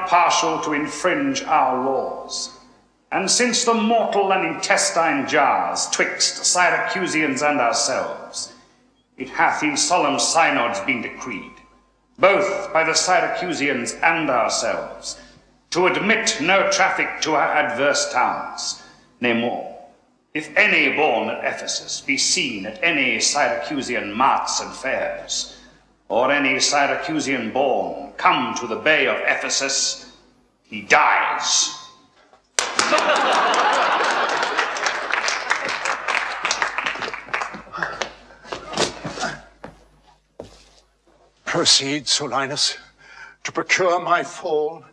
not partial to infringe our laws. And since the mortal and intestine jars twixt Syracusans and ourselves, it hath in solemn synods been decreed, both by the Syracusans and ourselves, to admit no traffic to our adverse towns, nay more, if any born at Ephesus be seen at any Syracusan marts and fairs, or any Syracusan born come to the bay of Ephesus, he dies. Proceed, Solinus, to procure my fall,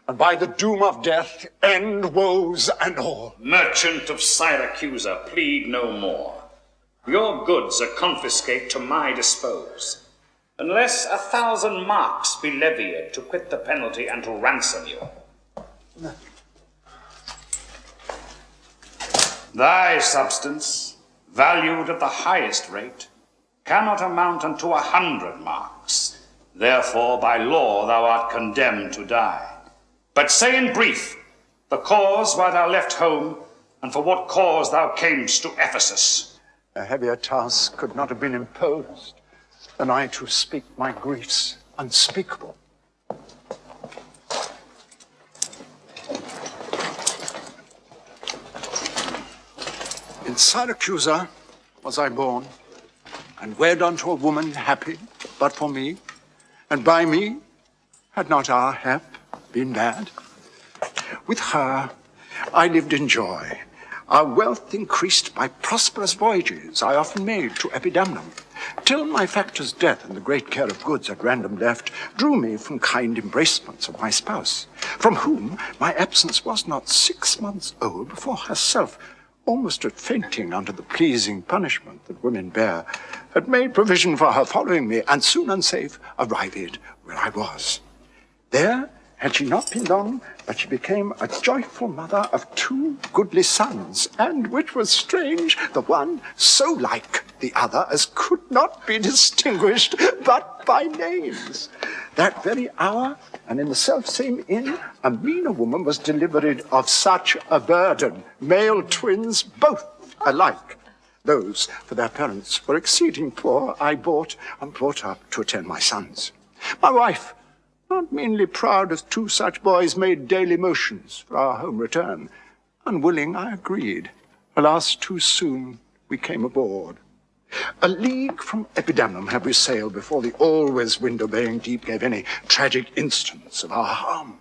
and by the doom of death end woes and all. Merchant of Syracusa, plead no more. Your goods are confiscate to my dispose, unless 1,000 marks be levied to quit the penalty and to ransom you. Thy substance, valued at the highest rate, cannot amount unto 100 marks. Therefore, by law, thou art condemned to die. But say in brief the cause why thou left home, and for what cause thou camest to Ephesus. A heavier task could not have been imposed than I to speak my griefs unspeakable. In Syracusa was I born, and wed unto a woman happy but for me, and by me had not our hap been bad. With her I lived in joy. Our wealth increased by prosperous voyages I often made to Epidamnum, till my factor's death and the great care of goods at random left drew me from kind embracements of my spouse, from whom my absence was not 6 months old before herself, almost at fainting under the pleasing punishment that women bear, had made provision for her following me, and soon unsafe arrived where I was. There had she not been long, but she became a joyful mother of 2 goodly sons, and, which was strange, the one so like the other as could not be distinguished but by names. That very hour, and in the selfsame inn, a meaner woman was delivered of such a burden, male twins both alike. Those, for their parents were exceeding poor, I bought and brought up to attend my sons. My wife, not meanly proud as 2 such boys, made daily motions for our home return. Unwilling, I agreed. Alas, too soon we came aboard. A league from Epidamnum had we sailed before the always wind-obeying deep gave any tragic instance of our harm.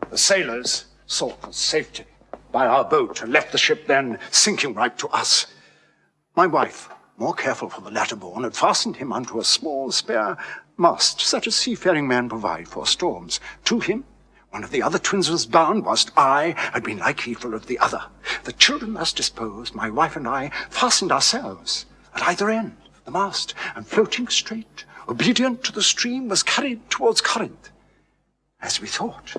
The sailors sought for safety by our boat and left the ship then sinking right to us. My wife, more careful for the latter born, had fastened him unto a small spare mast, such as seafaring men provide for storms. To him one of the other twins was bound, whilst I had been like heedful of the other. The children thus disposed, my wife and I fastened ourselves at either end of the mast, and floating straight, obedient to the stream, was carried towards Corinth. As we thought,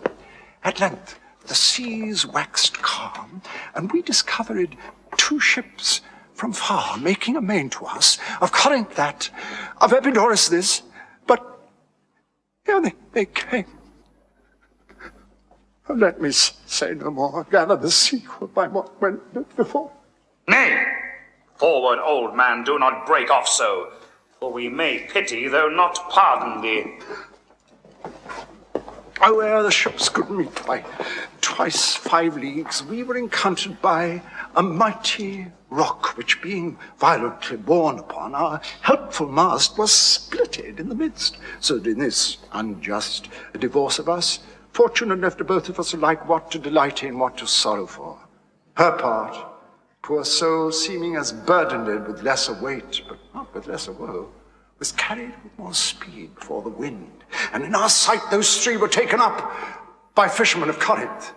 at length the seas waxed calm, and we discovered 2 ships from far, making amain to us, of Corinth that, of Epidaurus this, but here they came. Let me say no more, gather the sequel by what went before. Nay, forward, old man, do not break off so, for we may pity, though not pardon thee. Oh, ere the ships could meet by twice 5 leagues, we were encountered by a mighty rock, which being violently borne upon, our helpful mast was splitted in the midst. So in this unjust divorce of us, Fortune had left to both of us alike what to delight in, what to sorrow for. Her part, poor soul, seeming as burdened with lesser weight, but not with lesser woe, was carried with more speed before the wind, and in our sight those 3 were taken up by fishermen of Corinth,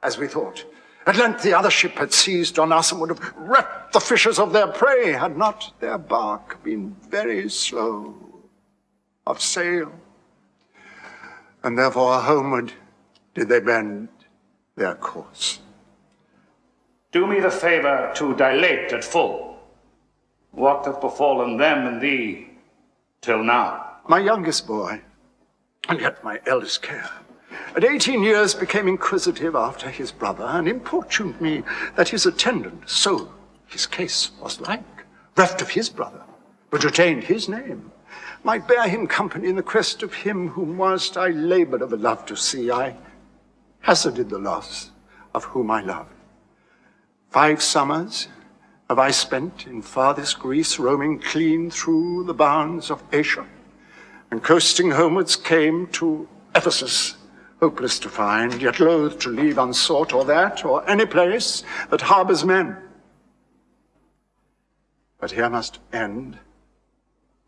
as we thought. At length the other ship had seized on us and would have reft the fishers of their prey, had not their bark been very slow of sail, and therefore homeward did they bend their course. Do me the favour to dilate at full what hath befallen them and thee till now. My youngest boy, and yet my eldest care. At 18 years became inquisitive after his brother, and importuned me that his attendant, so his case was like, reft of his brother, but retained his name, might bear him company in the quest of him whom whilst I laboured of a love to see, I hazarded the loss of whom I loved. 5 summers have I spent in farthest Greece, roaming clean through the bounds of Asia, and coasting homewards came to Ephesus, hopeless to find, yet loath to leave unsought or that, or any place that harbours men. But here must end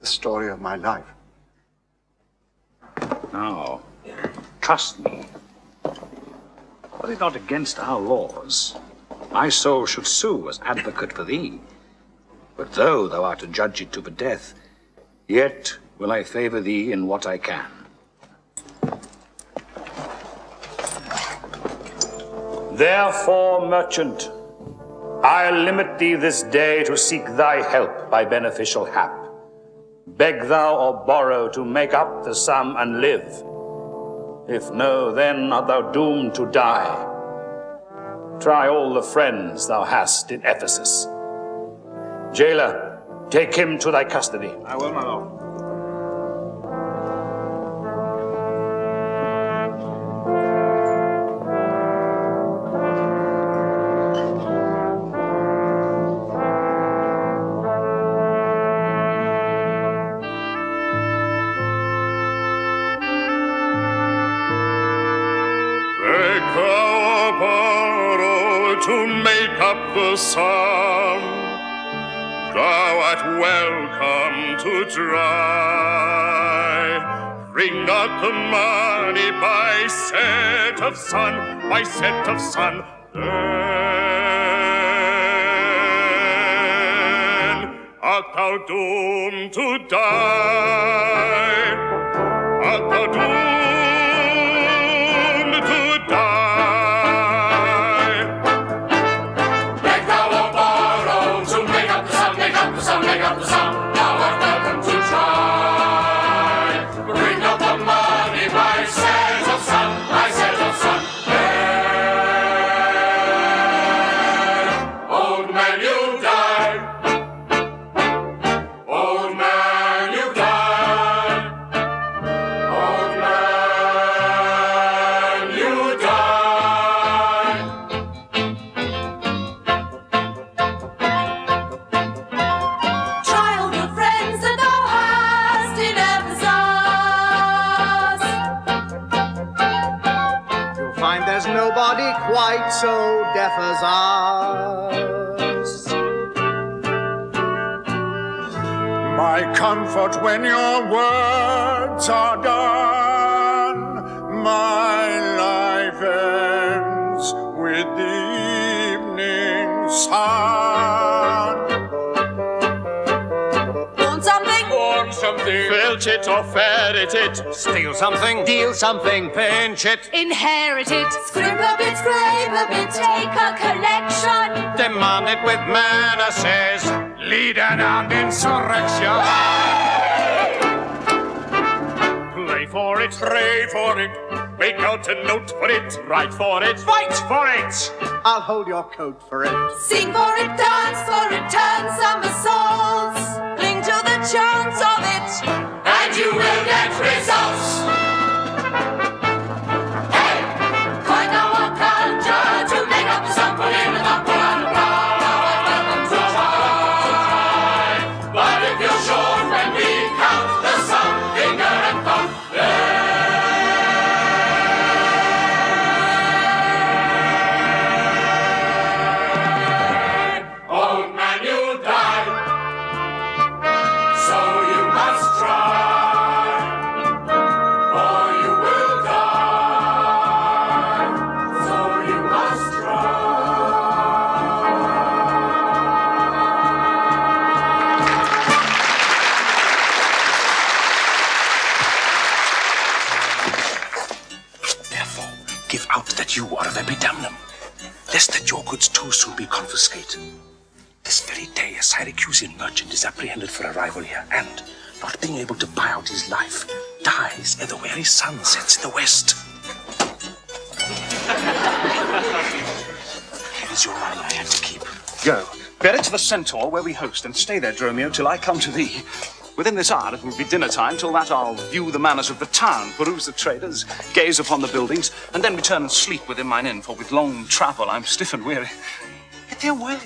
the story of my life. Now, trust me. Were it not against our laws, my soul should sue as advocate for thee. But though thou art adjudged to the death, yet will I favour thee in what I can. Therefore, merchant, I'll limit thee this day to seek thy help by beneficial hap. Beg thou or borrow to make up the sum and live. If no, then art thou doomed to die. Try all the friends thou hast in Ephesus. Jailer, take him to thy custody. I will, my lord. The sum thou art welcome to try. Bring not the money by set of sun, by set of sun. Then art thou doomed to die. Art thou doomed to die. Make up the sum, thou art welcome to try. Bring up the money by set of sun, by set of sun. Then, old man, you die. Old man, you die. Old man, you die. Nobody quite so deaf as ours. My comfort when your words are done, my life ends with the evening sun. Want something? Want something? Filch it or ferret it. Steal something, deal something, pinch it. Inherit it. Scrape a bit, take a collection. Demand it with menaces. Lead an armed insurrection. Play for it, pray for it, make out a note for it, Write for it, fight for it. I'll hold your coat for it. Sing for it, dance for it, turn somersaults. Cling to the chance of it, and you will get results. Hey, coin now or conjure to make up the sum, put in the number and a pound. Now I'm welcome to try. But if you're short when we count the sum, finger and thumb, old man, you die. So you must try, or you will die. So you must try. Therefore, give out that you are of Epidamnum, lest that your goods too soon be confiscated. This very day a Syracusan merchant is apprehended for arrival here, and, not being able to buy out his life, dies ere the weary sun sets in the west. Here is your money I had to keep. Go, bear it to the centaur where we host, and stay there, Dromio, till I come to thee. Within this hour it will be dinner time. Till that I'll view the manners of the town, peruse the traders, gaze upon the buildings, and then return and sleep within mine inn, for with long travel I'm stiff and weary. Get thee away.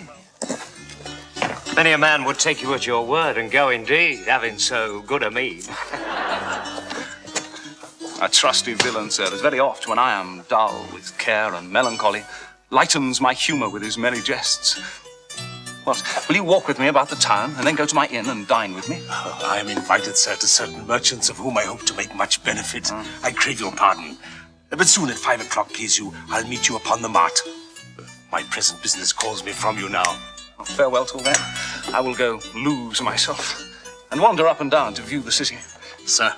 Many a man would take you at your word and go indeed, having so good a mean. A trusty villain, sir, is very oft when I am dull with care and melancholy, lightens my humour with his merry jests. What, will you walk with me about the town and then go to my inn and dine with me? Oh, I am invited, sir, to certain merchants of whom I hope to make much benefit. I crave your pardon. But soon at 5 o'clock, please you, I'll meet you upon the mart. My present business calls me from you now. Well, farewell till then. I will go lose myself and wander up and down to view the city. Sir,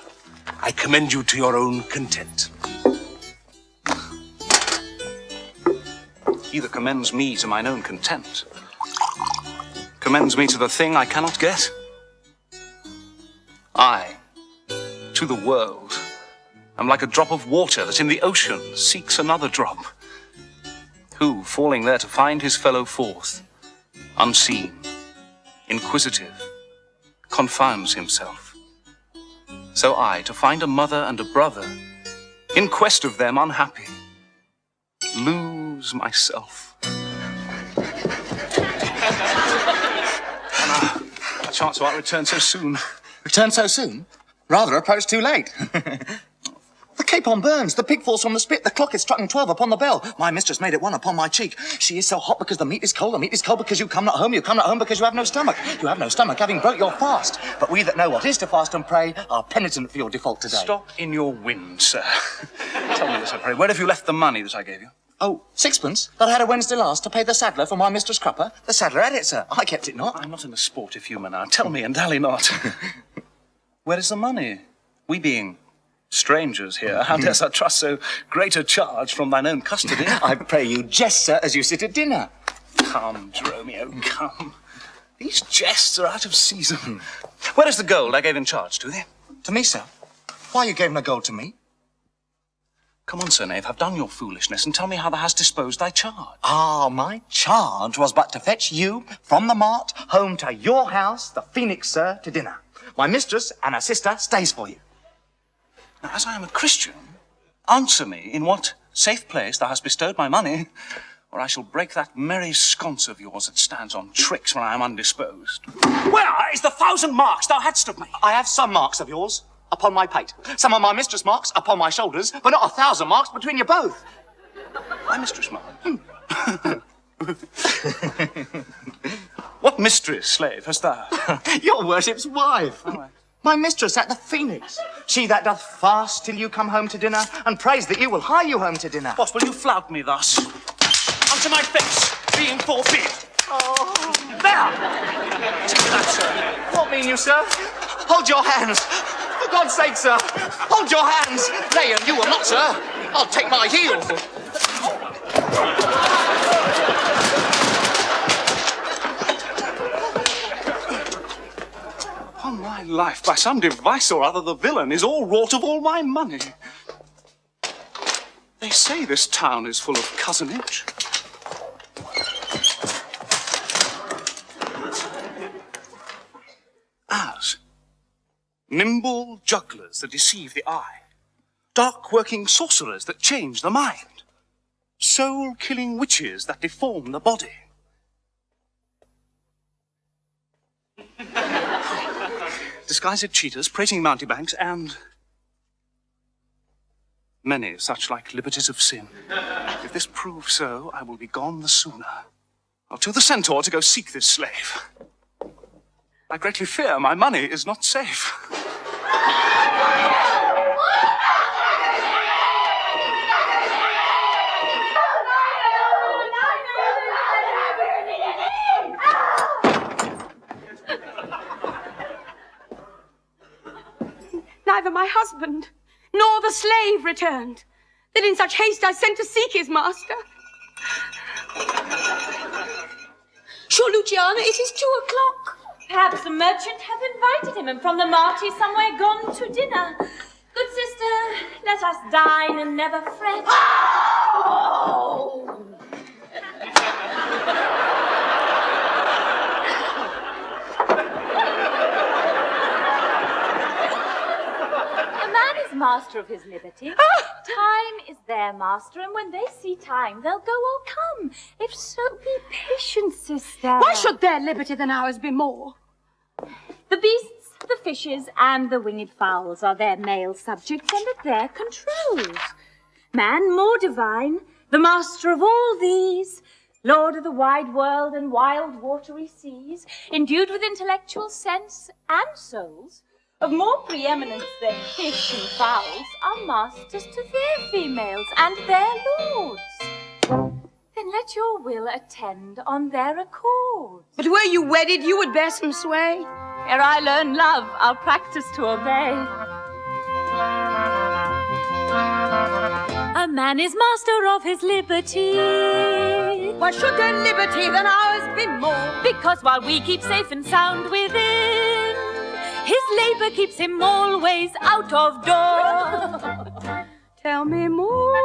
I commend you to your own content. He that commends me to mine own content commends me to the thing I cannot get. I, to the world, am like a drop of water that in the ocean seeks another drop, who, falling there to find his fellow forth, unseen, inquisitive, confounds himself. So I, to find a mother and a brother, in quest of them unhappy, lose myself. A chance why I return so soon. Return so soon? Rather approach too late. The capon burns, the pig falls from the spit, the clock is striking 12 upon the bell. My mistress made it 1 upon my cheek. She is so hot because the meat is cold because you come not home because you have no stomach. You have no stomach, having broke your fast. But we that know what is to fast and pray are penitent for your default today. Stop in your wind, sir. Tell me this, I pray. Where have you left the money that I gave you? Oh, 6pence that I had a Wednesday last to pay the saddler for my mistress' crupper. The saddler had it, sir. I kept it not. I'm not in a sportive humour now. Tell me and dally not. Where is the money? We being strangers here, how darest thou trust so great a charge from thine own custody? I pray you jest, sir, as you sit at dinner. Come, Dromio, come. These jests are out of season. Where is the gold I gave in charge to thee? To me, sir? Why you gave no gold to me? Come on, sir knave, have done your foolishness and tell me how thou hast disposed thy charge. Ah, my charge was but to fetch you from the mart home to your house, the Phoenix, sir, to dinner. My mistress and her sister stays for you. Now, as I am a Christian, answer me in what safe place thou hast bestowed my money, or I shall break that merry sconce of yours that stands on tricks when I am undisposed. Where is the 1,000 marks thou hadst of me? I have some marks of yours upon my pate, some of my mistress' marks upon my shoulders, but not 1,000 marks between you both. My mistress, mark? What mistress, slave, hast thou? Your worship's wife. My mistress at the Phoenix. She that doth fast till you come home to dinner, and prays that you will hie you home to dinner. What, will you flout me thus? Unto my face, being forbid. Oh. There! Take that, sir. What mean you, sir? Hold your hands. For God's sake, sir. Hold your hands. Nay, and you will not, sir. I'll take my heel. Upon my life, by some device or other, the villain is all wrought of all my money. They say this town is full of cozenage. As nimble jugglers that deceive the eye, dark-working sorcerers that change the mind, soul-killing witches that deform the body. Disguised cheaters, prating mountebanks, and many such like liberties of sin. If this prove so, I will be gone the sooner. I'll to the centaur to go seek this slave. I greatly fear my money is not safe. Neither my husband nor the slave returned. Then in such haste I sent to seek his master. Sure, Luciana, it is 2 o'clock. Perhaps the merchant hath invited him, and from the mart he's somewhere gone to dinner. Good sister, let us dine and never fret. Oh! A man is master of his liberty. Time is their master, and when they see time, they'll go or come. If so, be patient, sister. Why should their liberty than ours be more? The beasts, the fishes, and the winged fowls are their male subjects under their controls. Man more divine, the master of all these, lord of the wide world and wild watery seas, endued with intellectual sense and souls, of more preeminence than fish and fowls, are masters to their females and their lords. Then let your will attend on their accords. But were you wedded, you would bear some sway. Ere I learn love, I'll practice to obey. A man is master of his liberty. Why should their liberty than ours be more? Because while we keep safe and sound within, his labour keeps him always out of door. Tell me more.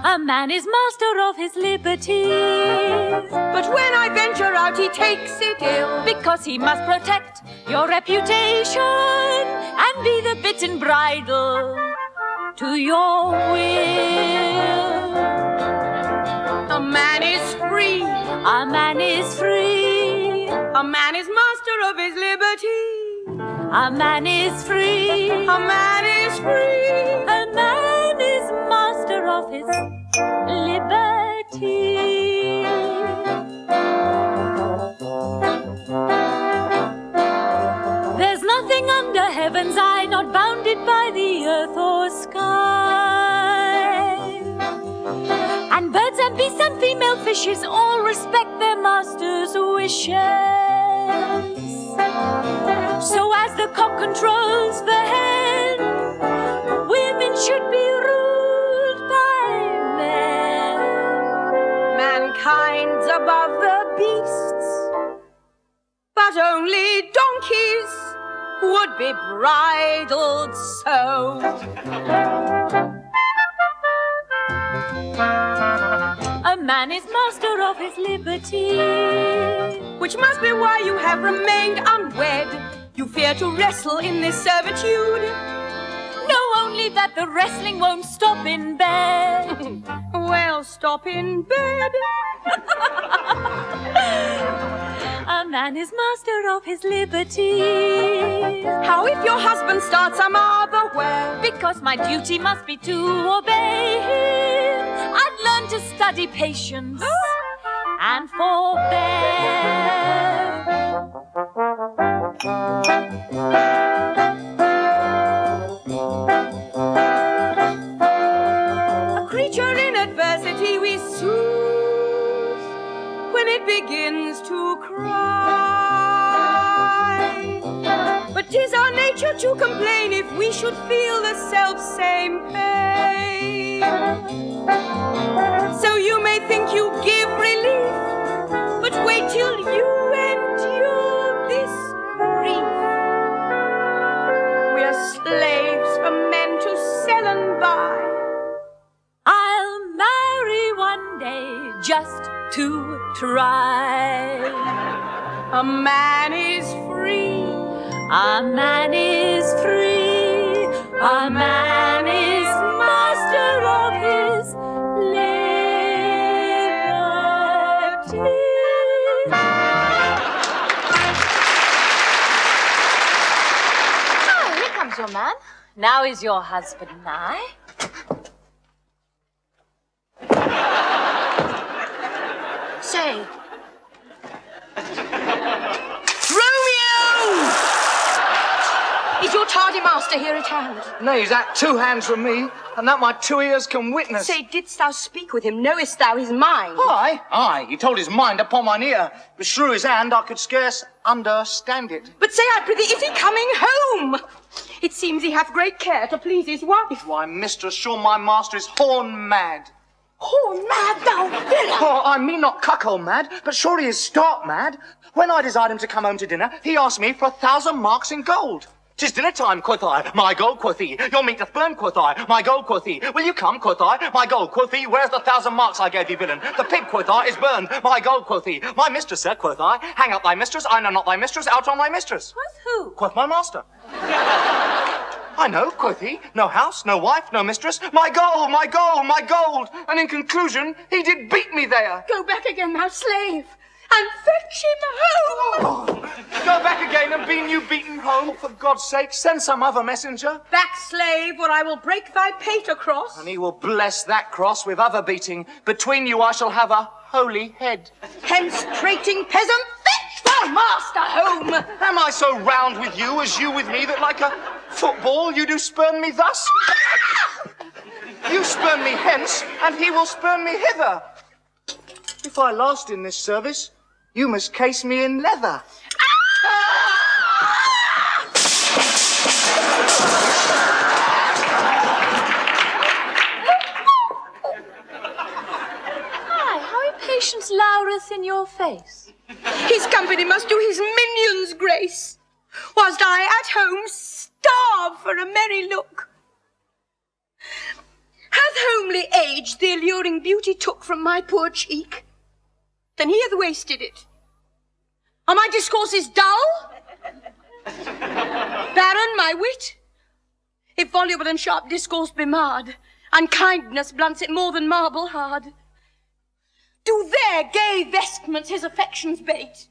A man is master of his liberty. But when I venture out, he takes it ill. Because he must protect your reputation and be the bit and bridle to your will. A man is free. A man is free. A man is master of his liberty. A man is free. A man is free. A man is master of his liberty. There's nothing under heaven's eye not bounded by the earth or sky. And birds and beasts and female fishes all respect their master's wishes. So as the cock controls the hen, women should be ruled by men. Mankind's above the beasts, but only donkeys would be bridled so. A man is master of his liberty. Which must be why you have remained unwed. You fear to wrestle in this servitude. Know only that the wrestling won't stop in bed. Well, stop in bed. A man is master of his liberty. How if your husband starts some other way? Because my duty must be to obey him. I'd learn to study patience and forbear. A creature in adversity we soothe when it begins to cry. But 'tis our nature to complain if we should feel the self-same pain. So you may think you give relief, but wait till you endure this grief. We are slaves for men to sell and buy. I'll marry one day just to try. A man is free. A man is free. A man is master of his liberty. Oh, here comes your man. Now is your husband nigh. Say. Romeo! Is your tardy master here at hand? Nay, he's at 2 hands from me, and that my 2 ears can witness. Say, didst thou speak with him? Knowest thou his mind? Aye, he told his mind upon mine ear, but through his hand I could scarce understand it. But say, I prithee, is he coming home? It seems he hath great care to please his wife. Why, mistress, sure my master is horn mad. Horn mad, thou villain! Oh, I mean not cuckold mad, but sure he is stark mad. When I desired him to come home to dinner, he asked me for 1,000 marks in gold. 'Tis dinner time, quoth I. My gold, quoth he. Your meat doth burn, quoth I. My gold, quoth he. Will you come, quoth I. My gold, quoth he. Where's the 1,000 marks I gave thee, villain? The pig, quoth I, is burned. My gold, quoth he. My mistress, sir, quoth I. Hang up thy mistress. I know not thy mistress. Out on thy mistress. Quoth who? Quoth my master. I know, quoth he. No house, no wife, no mistress. My gold, my gold, my gold. And in conclusion, he did beat me there. Go back again, thou slave, and fetch him home. Go back again and be you beaten home. For God's sake, send some other messenger. Back, slave, or I will break thy pate across. And he will bless that cross with other beating. Between you I shall have a holy head. Hence, prating peasant, fetch thy master home. Am I so round with you as you with me that like a football you do spurn me thus? You spurn me hence, and he will spurn me hither. If I last in this service, you must case me in leather. Hi, how impatience loureth in your face. His company must do his minions grace, whilst I at home starve for a merry look. Hath homely age the alluring beauty took from my poor cheek? Then he hath wasted it. Are my discourses dull? Barren my wit? If voluble and sharp discourse be marred, unkindness blunts it more than marble hard. Do their gay vestments his affections bait?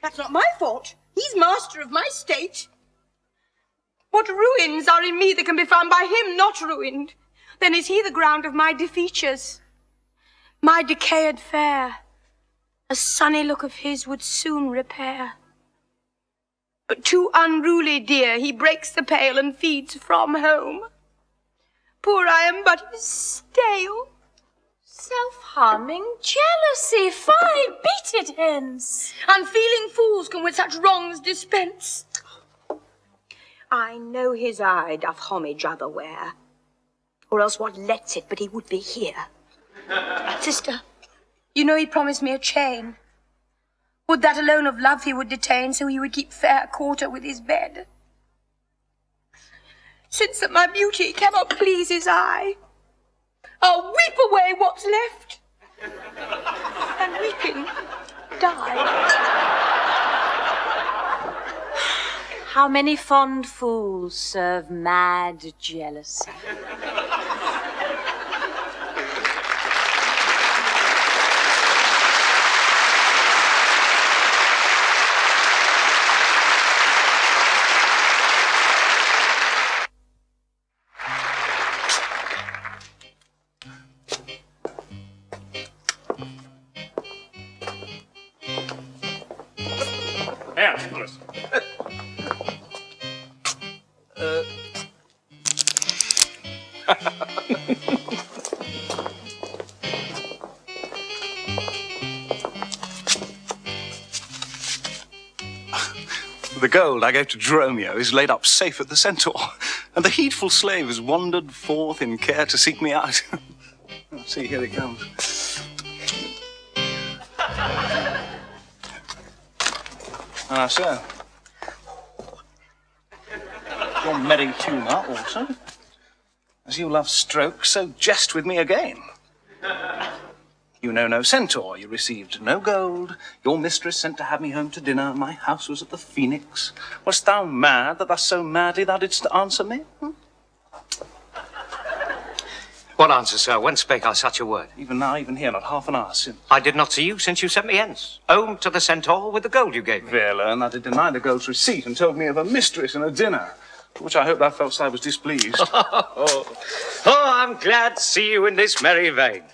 That's not my fault. He's master of my state. What ruins are in me that can be found by him not ruined? Then is he the ground of my defeatures. My decayed fair, a sunny look of his would soon repair. But too unruly dear, he breaks the pale and feeds from home. Poor I am but his stale. Self-harming jealousy, fie, beat it hence. Unfeeling fools can with such wrongs dispense. I know his eye doth homage otherwhere, or else what lets it but he would be here. Sister, you know he promised me a chain. Would that alone of love he would detain, so he would keep fair quarter with his bed. Since that my beauty cannot please his eye, I'll weep away what's left, and weeping, die. How many fond fools serve mad jealousy? Antipholus. The gold I gave to Dromio is laid up safe at the Centaur, and the heedful slave has wandered forth in care to seek me out. See, here it comes. Ah, sir. Your merry humour also. As you love stroke, so jest with me again. You know no centaur, you received no gold. Your mistress sent to have me home to dinner. My house was at the Phoenix. Wast thou mad that thus so madly thou didst answer me? What answer, sir? When spake I such a word? Even now, even here, not half an hour since. I did not see you since you sent me hence. Home to the centaur with the gold you gave me. Vela, and thou did deny the gold's receipt and told me of a mistress and a dinner, for which I hope thou feltst I was displeased. Oh, I'm glad to see you in this merry vein.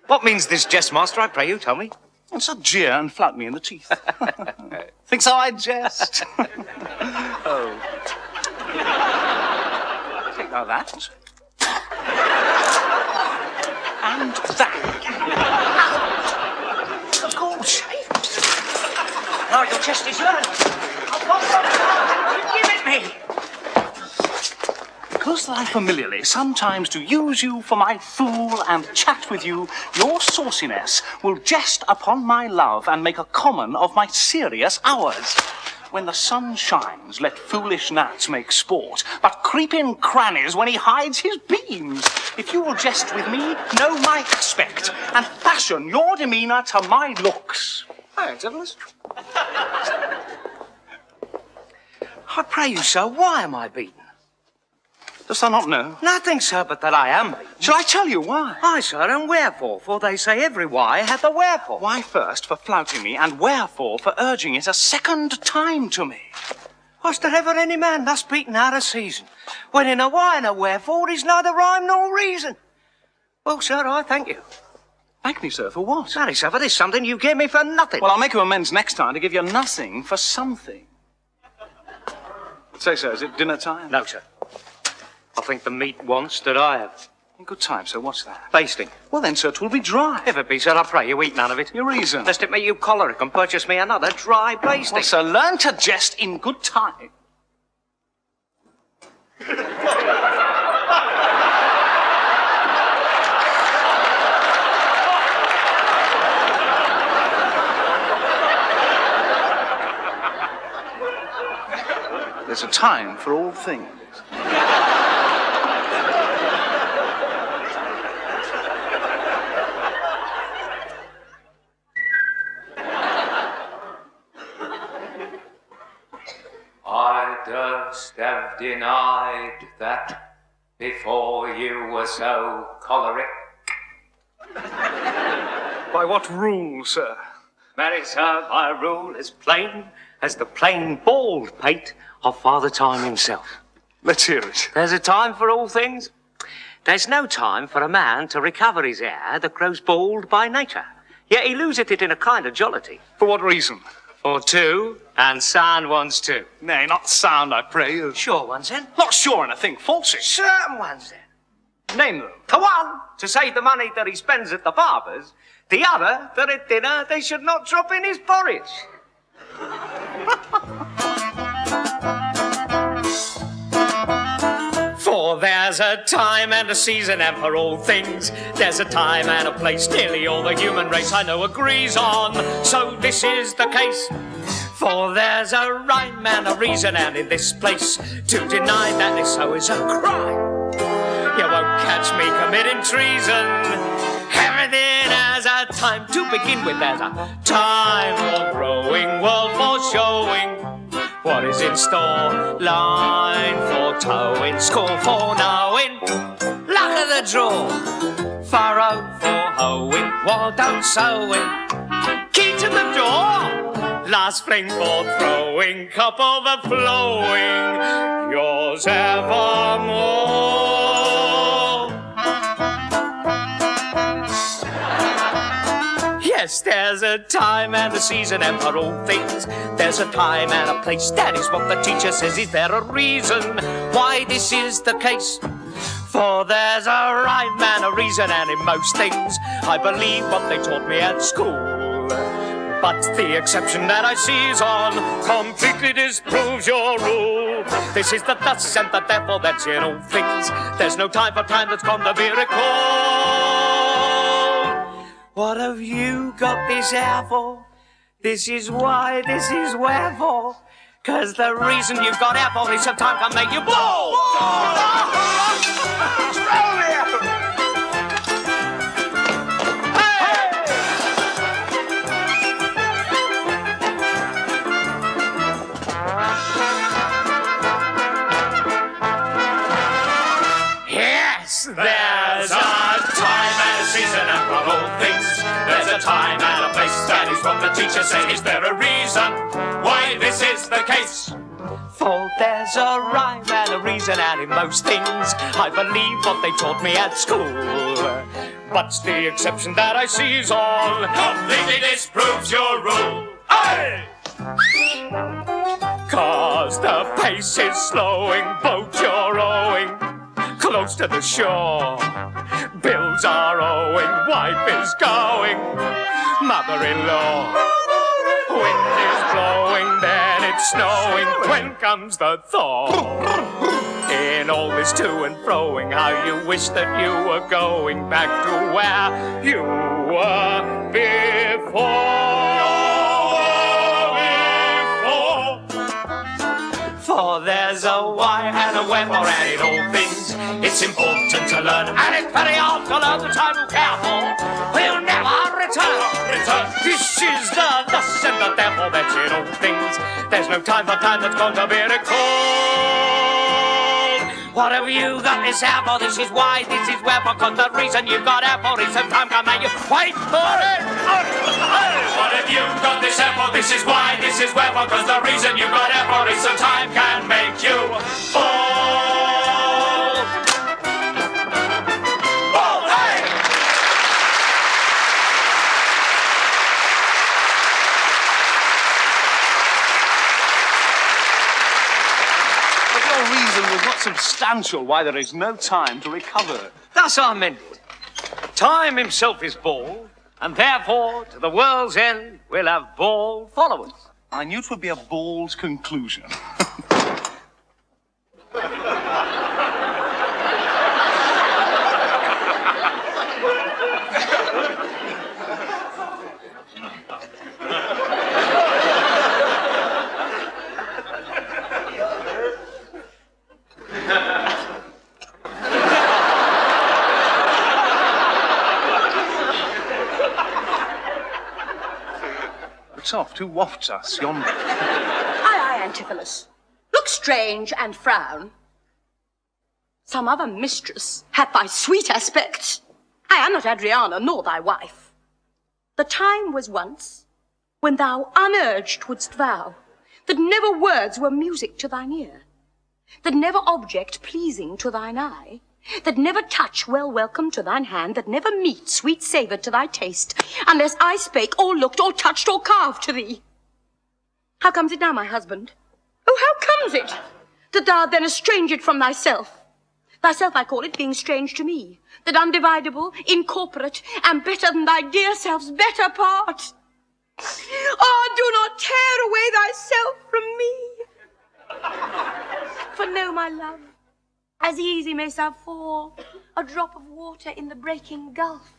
What means this jest, master, I pray you, tell me? It's a jeer and flout me in the teeth. Thinks how I jest? Oh. Take thou that. And that. Of course. Now your chest is learned. Give it me. Because I familiarly sometimes do use you for my fool and chat with you, your sauciness will jest upon my love and make a common of my serious hours. When the sun shines, let foolish gnats make sport, but creep in crannies when he hides his beams. If you will jest with me, know my aspect, and fashion your demeanour to my looks. Hi, Antipholus. I pray you, sir, why am I beaten? Dost thou not know? Nothing, sir, but that I am beaten. Shall I tell you why? Aye, sir, and wherefore? For they say every why hath a wherefore. Why first for flouting me, and wherefore for urging it a second time to me? Was there ever any man thus beaten out of season, when in a why and a wherefore is neither rhyme nor reason? Well, sir, I thank you. Thank me, sir, for what? Marry, sir, for this something you gave me for nothing. Well, I'll make you amends next time to give you nothing for something. Say, sir, is it dinner time? No, sir. I think the meat wants that I have. In good time, sir. What's that? Basting. Well, then, sir, 'twill be dry. If it be, sir, I pray you eat none of it. Your reason? Lest it make you choleric and purchase me another dry basting. Well, sir, learn to jest in good time. There's a time for all things. I durst have denied that before you were so choleric. By what rule, sir? Marry, sir, my rule is plain as the plain bald pate of Father Time himself. Let's hear it. There's a time for all things. There's no time for a man to recover his hair that grows bald by nature. Yet he loseth it in a kind of jollity. For what reason? For two, and sound ones too. Nay, not sound, I pray you. Sure ones, then? Not sure, and I think falsy. Certain ones, then. Name them. The one, to save the money that he spends at the barber's. The other, that at dinner they should not drop in his porridge. For there's a time and a season, and for all things there's a time and a place nearly all the human race I know agrees on, so this is the case. For there's a rhyme and a reason, and in this place to deny that is so is a crime. You won't catch me committing treason. Everything has a time to begin with. There's a time for growing, world for showing what is in store, line for towing, score for knowing, luck of the draw, furrow for hoeing, wall don't sowing, key to the door, last fling for throwing, cup overflowing, yours evermore. Yes, there's a time and a season, and for all things there's a time and a place. That is what the teacher says. Is there a reason why this is the case? For there's a rhyme and a reason, and in most things I believe what they taught me at school. But the exception that I seize on completely disproves your rule. This is the thus and the therefore that's in all things. There's no time for time that's gone to be recalled. What have you got this hair for? This is why, this is wherefore. 'Cause the reason you've got hair for is some time can make you bald. Yes, there's a time and a season, and for all things there's a time and a place. That is what the teacher says. Is there a reason why this is the case? For there's a rhyme and a reason, and in most things I believe what they taught me at school. But the exception that I seize on completely disproves your rule. Aye! 'Cause the pace is slowing, boat you're rowing close to the shore. Bills are owing, wife is going, mother-in-law. Wind is blowing, then it's snowing. When comes the thaw? In all this to and froing, how you wish that you were going back to where you were before. there's a why and a wherefore, and in all things it's important to learn, and it's very hard to learn. The time will care for will never return. This is the thus and the therefore, that's in all things. There's no time for time that's going to be recalled. What have you got this here for? This is why, this is wherefore, cause the reason you've got here for is some time can make you wait for it. What have you got this here for? This is why, this is wherefore, cause the reason you've got here for is some time can make you fall. Fall, hey! But your reason was not substantial why there is no time to recover. Thus I meant it. Time himself is bald, and therefore to the world's end we'll have bald followers. I knew it would be a bald conclusion. It's off. Who wafts us yonder? Aye, Antipholus. Look strange and frown. Some other mistress hath thy sweet aspect. I am not Adriana, nor thy wife. The time was once when thou unurged wouldst vow that never words were music to thine ear, that never object pleasing to thine eye, that never touch well welcome to thine hand, that never meat sweet savour to thy taste, unless I spake or looked or touched or carved to thee. How comes it now, my husband? Oh, how comes it that thou then estranged from thyself? Thyself, I call it, being strange to me, that undividable, incorporate, and better than thy dear self's better part. Oh, do not tear away thyself from me. For know, my love, as easy mayst thou fall, a drop of water in the breaking gulf,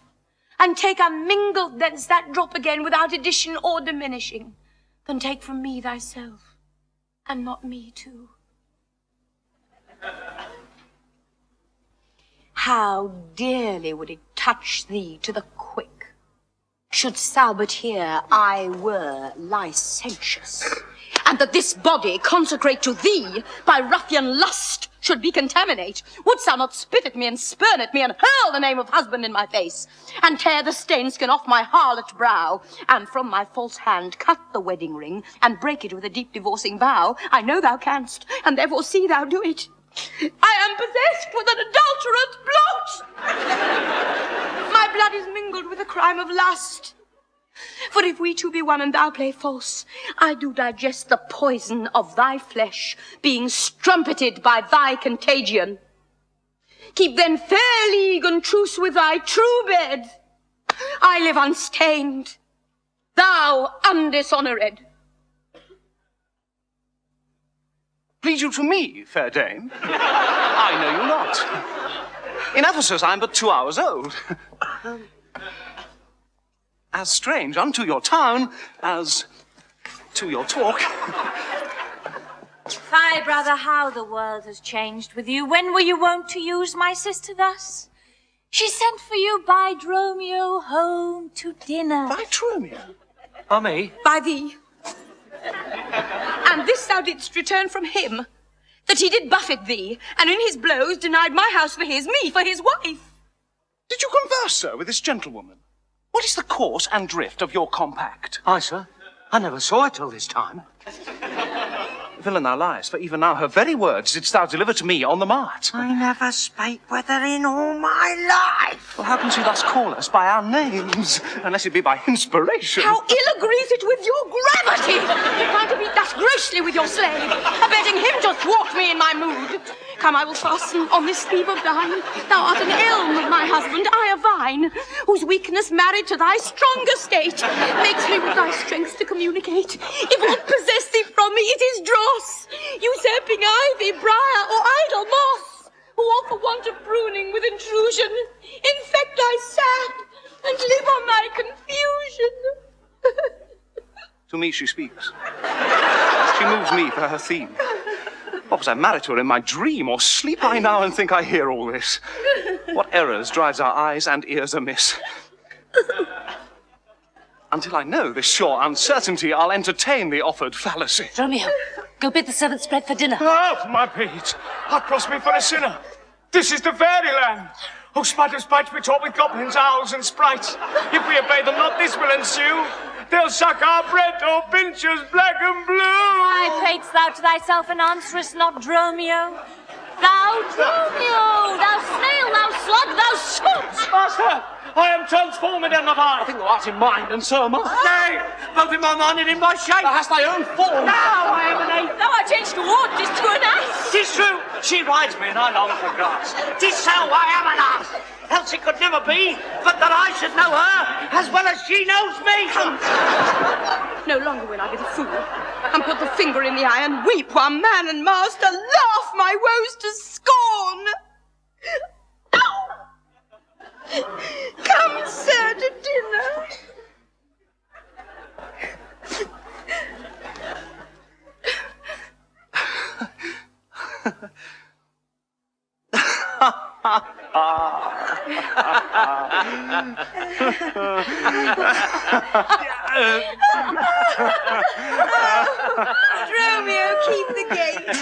and take unmingled thence that drop again without addition or diminishing, than take from me thyself, and not me too. How dearly would it touch thee to the quick, shouldst thou but hear I were licentious, and that this body consecrate to thee by ruffian lust should be contaminate? Wouldst thou not spit at me and spurn at me and hurl the name of husband in my face, and tear the stain skin off my harlot brow, and from my false hand cut the wedding ring, and break it with a deep divorcing vow? I know thou canst, and therefore see thou do it. I am possessed with an adulterous bloat. My blood is mingled with the crime of lust. For if we two be one and thou play false, I do digest the poison of thy flesh, being strumpeted by thy contagion. Keep then fair league and truce with thy true bed. I live unstained, thou undishonoured. Plead you to me, fair dame? I know you not. In Ephesus I am but 2 hours old. As strange unto your town as to your talk. Fie, brother, how the world has changed with you. When were you wont to use my sister thus? She sent for you by Dromio home to dinner. By Dromio? By me? By thee. And this thou didst return from him, that he did buffet thee, and in his blows denied my house for his, me for his wife. Did you converse, sir, with this gentlewoman? What is the course and drift of your compact? Aye, sir. I never saw it till this time. Villain, thou liest, for even now her very words didst thou deliver to me on the mart. I never spake with her in all my life. Well, how can she thus call us by our names, unless it be by inspiration? How ill agrees it with your gravity to try to beat thus grossly with your slave, abetting him to thwart me in my mood. Come, I will fasten on this sleeve of thine. Thou art an elm, my husband, I a vine, whose weakness married to thy stronger state makes me with thy strength to communicate. If aught possess thee from me, it is dross, usurping ivy, briar, or idle moss, who all for want of pruning with intrusion infect thy sap and live on thy confusion. To me she speaks. She moves me for her theme. Of Was I married to her in my dream, or sleep I now and think I hear all this? What errors drives our eyes and ears amiss? Until I know this sure uncertainty, I'll entertain the offered fallacy. Romeo, go bid the servants spread for dinner. Half my page. I cross me for a sinner. This is the fairyland. Oh, spite of spites, we talk with goblins, owls, and sprites. If we obey them not, this will ensue. They'll suck our bread or pinch us black and blue. Why pratest thou to thyself and answerest not, Dromio? Thou Dromio, thou snail, thou slug, thou soot! Master, I am transformed in the vine. I think thou art in mind, and so am I. Nay, both in my mind and in my shape. Thou hast thy own form. Now I am an ape. Thou art changed to wood, 'tis to an ass. 'Tis true, she rides me and I long for grass. 'Tis so, I am an ass. Else it could never be, but that I should know her as well as she knows me. No longer will I be the fool and put the finger in the eye and weep while man and master laugh my woes to scorn. Come, sir, to dinner. Romeo, keep the gate.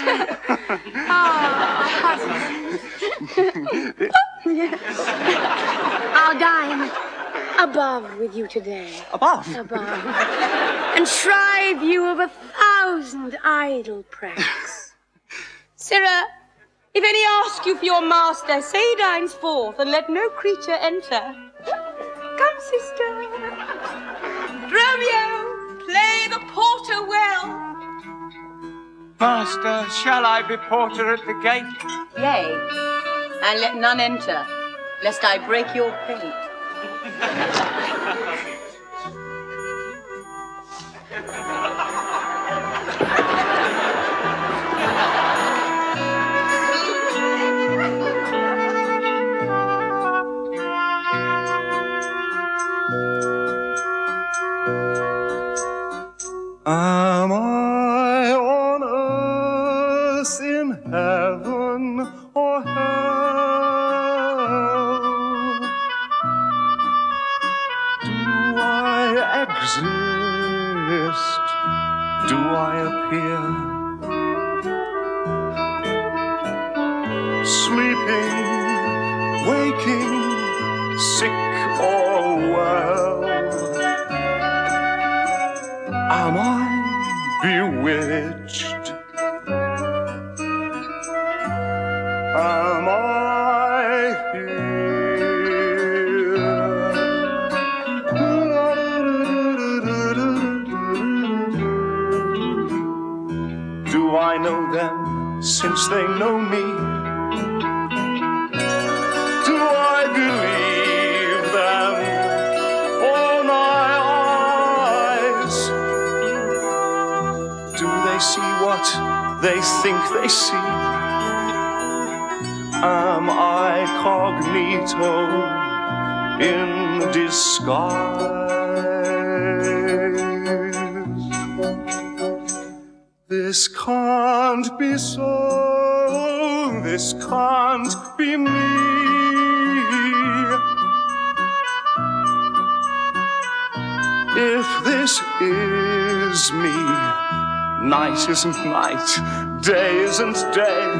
I'll dine above with you today. Above? Above. And shrive you of 1,000 idle pranks. Sirrah, if any ask you for your master, say he dines forth, and let no creature enter. Come, sister. Romeo, play the porter well. Master, shall I be porter at the gate? Yea, and let none enter, lest I break your paint. Am I on earth in heaven or hell? Do I exist? Do I appear? Sleeping, waking, sick or well? Am I bewitched? Am I here? Do I know them since they know me? Do I believe them? All my eyes. Do they see what they think they see? Am I cognito in disguise? This can't be so, this can't be me. If this is me, night isn't night, day isn't day.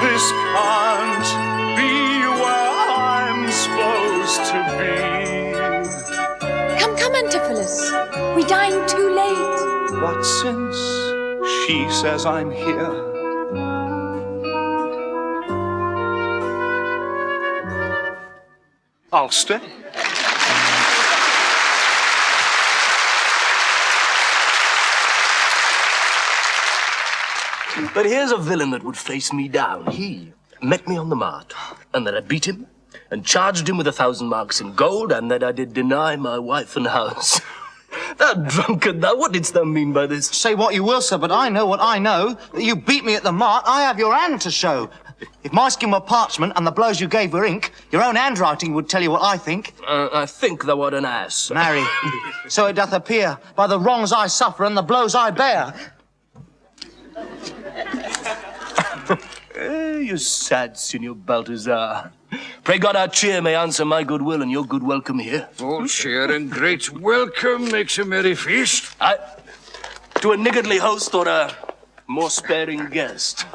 This can't be where I'm supposed to be. Come, Antipholus. We dine too late. But since she says I'm here, I'll stay. But here's a villain that would face me down. He met me on the mart, and then I beat him and charged him with 1,000 marks in gold, and then I did deny my wife and house. Thou drunkard, thou, what didst thou mean by this? Say what you will, sir, but I know what I know. That you beat me at the mart, I have your hand to show. If my skin were parchment and the blows you gave were ink, your own handwriting would tell you what I think. I think thou art an ass. Marry, so it doth appear, by the wrongs I suffer and the blows I bear. You sad, Signor Balthazar. Pray God our cheer may answer my goodwill and your good welcome here. All cheer and great welcome makes a merry feast. To a niggardly host or a more sparing guest.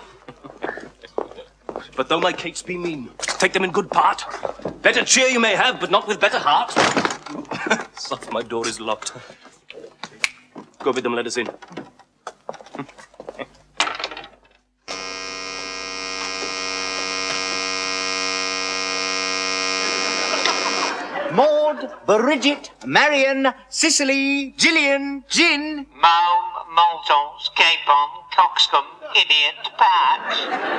But though my cates be mean, take them in good part. Better cheer you may have, but not with better heart. Soft, my door is locked. Go bid them let us in. Maud, Bridget, Marion, Cicely, Gillian, Gin. Maume, Maltons, Capon, Coxcomb, Idiot, Patch.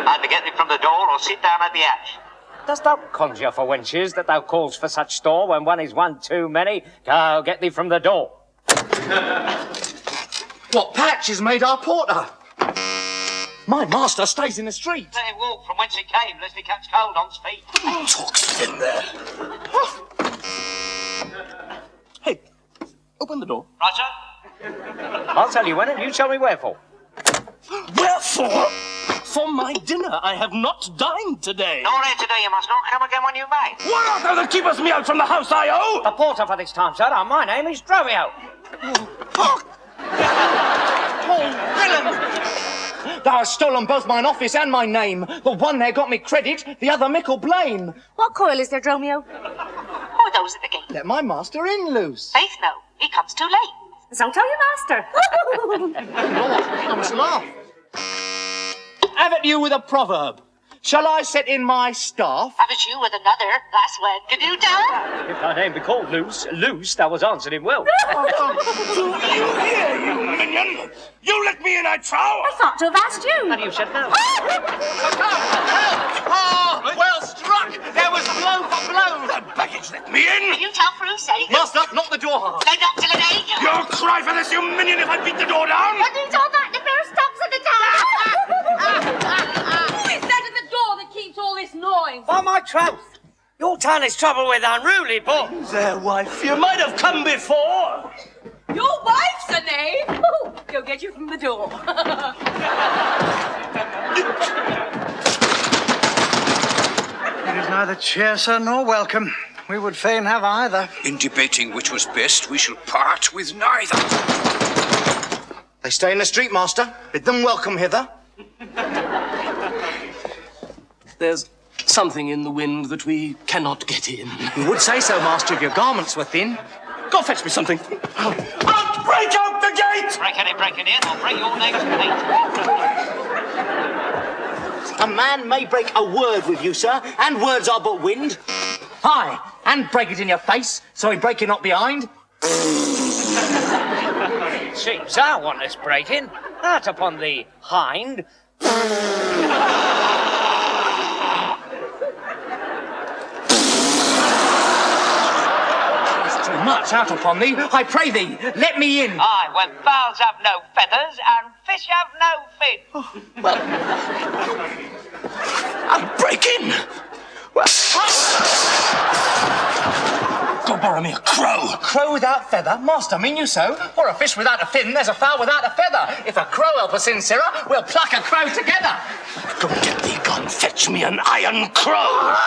Either get thee from the door or sit down at the hatch. Dost thou conjure for wenches that thou calls for such store when one is one too many? Go get thee from the door. What, Patch has made our porter? My master stays in the street. Let him walk from whence he came, lest he catch cold on's feet. Talks in there. Hey, open the door. Roger. I'll tell you when and you tell me wherefore. Wherefore? For my dinner. I have not dined today. Nor here today, you must not come again when you may. What art thou that keepest me out from the house I owe? The porter for this time, sir, and my name is Dromio. Oh, villain! Thou hast stolen both mine office and my name. The one there got me credit, the other mickle blame. What coil is there, Dromio? Who are those at the gate? Let my master in loose. Faith, no. He comes too late. So tell your master. Lord, I must laugh. Have it you with a proverb. Shall I set in my staff? Have it you with another. Last word. Can you tell? If thy name be called Loose, thou was answered him well. Do you hear, you minion? You let me in, I trow. I thought to have asked you. And you said no. Well struck! There was blow for blow! The baggage let me in. Can you tell for whose sake? Master, knock the door hard. They knocked till an Aegeon. You'll cry for this, you minion, if I beat the door down. What needs all that? The pair of stumps at the town. Who is that at the door that keeps all this noise? By my troth, your town is troubled with unruly boys. There, wife, you might have come before. Your wife's a knave? Ooh, go get you from the door. It is neither cheer, sir, nor welcome. We would fain have either. In debating which was best, we shall part with neither. They stay in the street, master. Bid them welcome hither. There's something in the wind that we cannot get in. You would say so, master, if your garments were thin. Go fetch me something. Out! Break out the gate! Break it in, or break your neighbour's gate. A man may break a word with you, sir, and words are but wind. Aye, and break it in your face, so he break it not behind. Seems I want this breaking. Out upon the hind. Much out upon thee, I pray thee, let me in. Aye, when fowls have no feathers and fish have no fin. Well, I'll break in. Well, go borrow me a crow. A crow without feather? Master, mean you so? Or a fish without a fin, there's a fowl without a feather. If a crow help us in, sirrah, we'll pluck a crow together. Go get thee gone, fetch me an iron crow.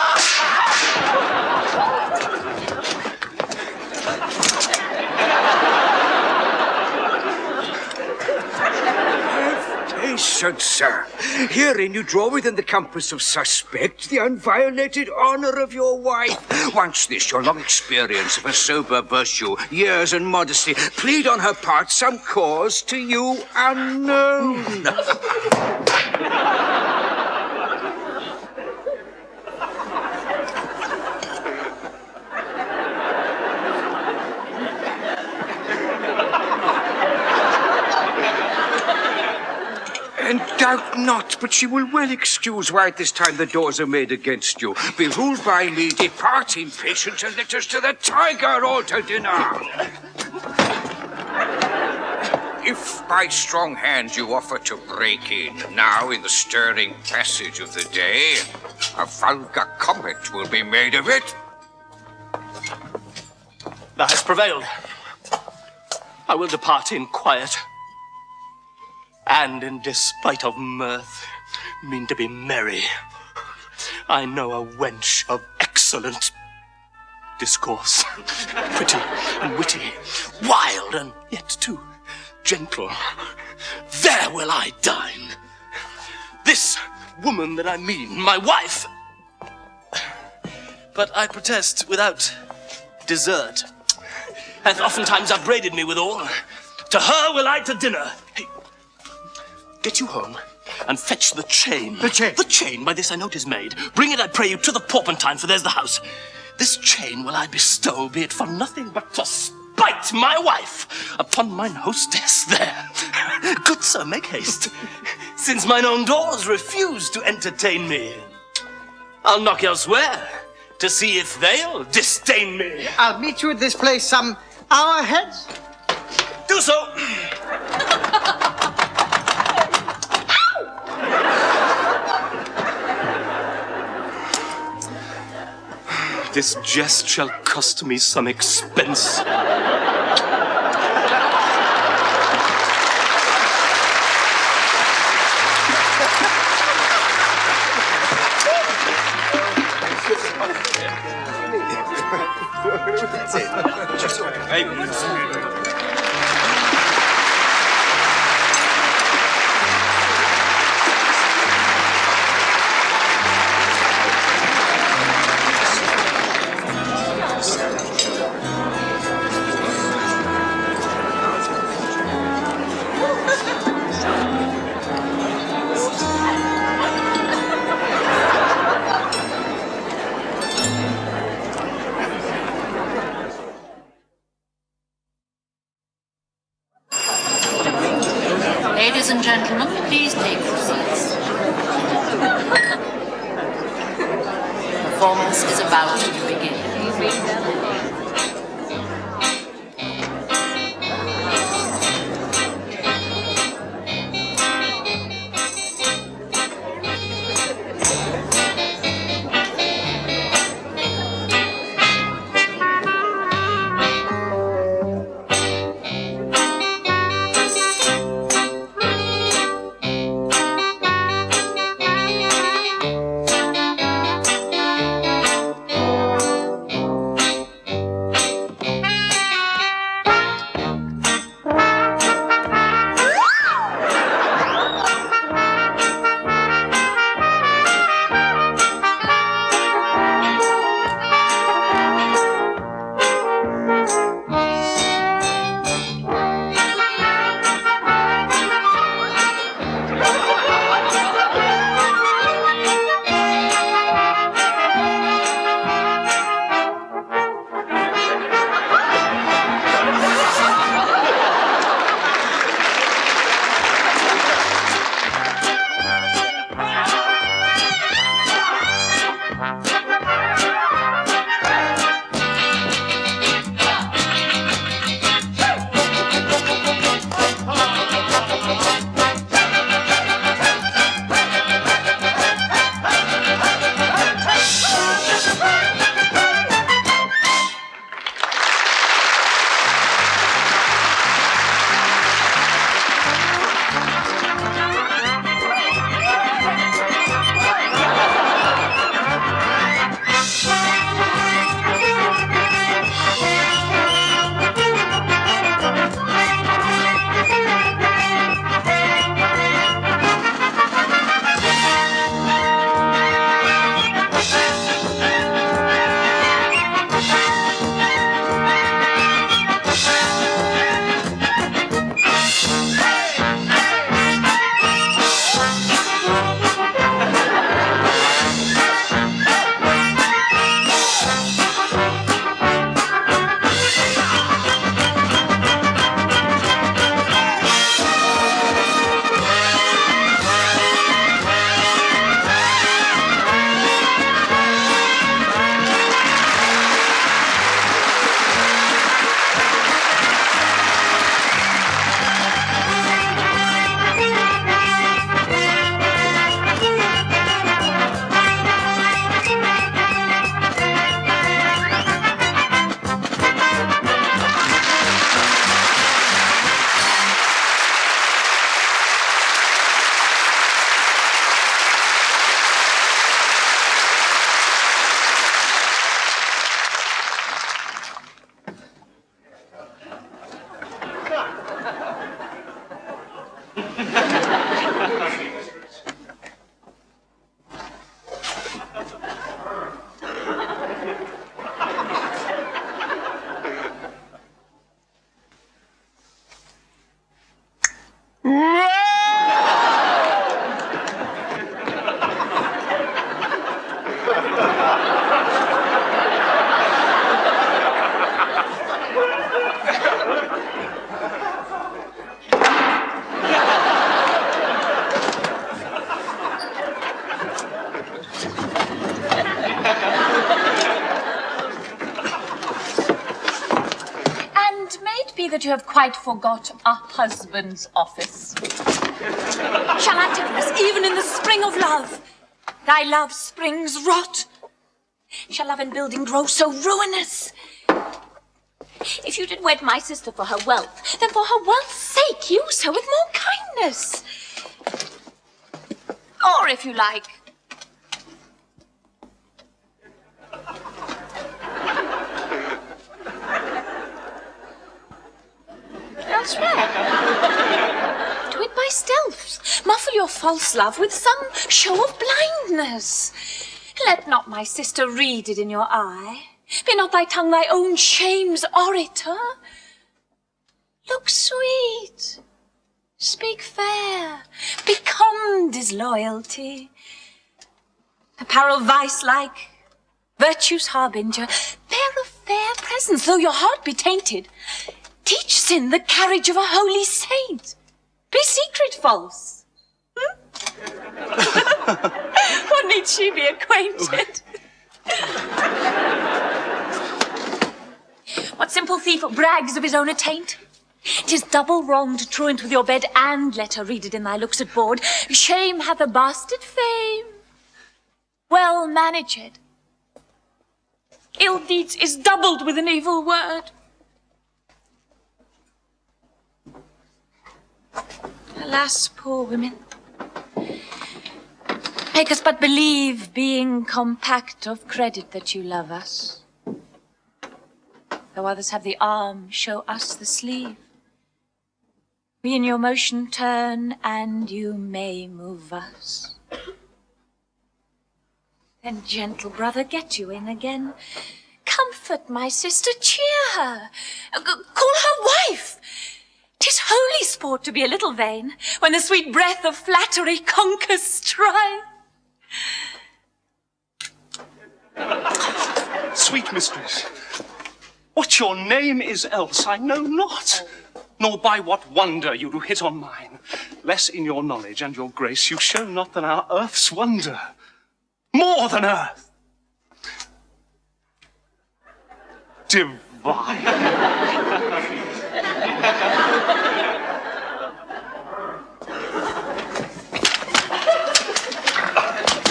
Patience, sir. Herein you draw within the compass of suspect the unviolated honour of your wife. Once this, your long experience of her sober virtue, years and modesty, plead on her part some cause to you unknown. And doubt not, but she will well excuse why at this time the doors are made against you. Be ruled by me, depart in patience, and let us to the tiger altar dinner. If by strong hand you offer to break in, now in the stirring passage of the day, a vulgar comment will be made of it. Thou hast prevailed. I will depart in quiet. and in despite of mirth, mean to be merry. I know a wench of excellent discourse, pretty and witty, wild and yet too gentle. There will I dine. This woman that I mean, my wife. But I protest without desert, hath oftentimes upbraided me withal. To her will I to dinner. Hey, get you home and fetch the chain. The chain? The chain, by this I note is made. Bring it, I pray you, to the Porpentine, for there's the house. This chain will I bestow, be it for nothing but to spite my wife upon mine hostess there. Good sir, make haste, since mine own doors refuse to entertain me. I'll knock elsewhere to see if they'll disdain me. I'll meet you at this place some hour hence. Do so. This jest shall cost me some expense. Ladies and gentlemen, please take your seats. The performance is about to begin. may it be that you have quite forgot a husband's office? Shall Antipholus, even in the spring of love, thy love springs rot? Shall love and building grow so ruinous? If you did wed my sister for her wealth, then for her wealth's sake use her with more kindness. Or if you like, elsewhere. Do it by stealth. Muffle your false love with some show of blindness. Let not my sister read it in your eye. Be not thy tongue thy own shame's orator. Look sweet, speak fair, become disloyalty. Apparel vice-like, virtue's harbinger, bear a fair presence, though your heart be tainted. Teach sin the carriage of a holy saint. Be secret false. What need she be acquainted? What simple thief brags of his own attaint? 'Tis double wrong to truant with your bed and let her read it in thy looks at board. Shame hath a bastard fame, well managed. Ill deeds is doubled with an evil word. Alas, poor women, make us but believe, being compact of credit, that you love us. Though others have the arm, show us the sleeve. We in your motion turn, and you may move us. Then, gentle brother, get you in again. Comfort my sister, cheer her, call her wife. 'Tis holy sport to be a little vain, when the sweet breath of flattery conquers strife. Sweet mistress, what your name is else I know not, nor by what wonder you do hit on mine. Less in your knowledge and your grace you show not than our earth's wonder, more than earth. Divine.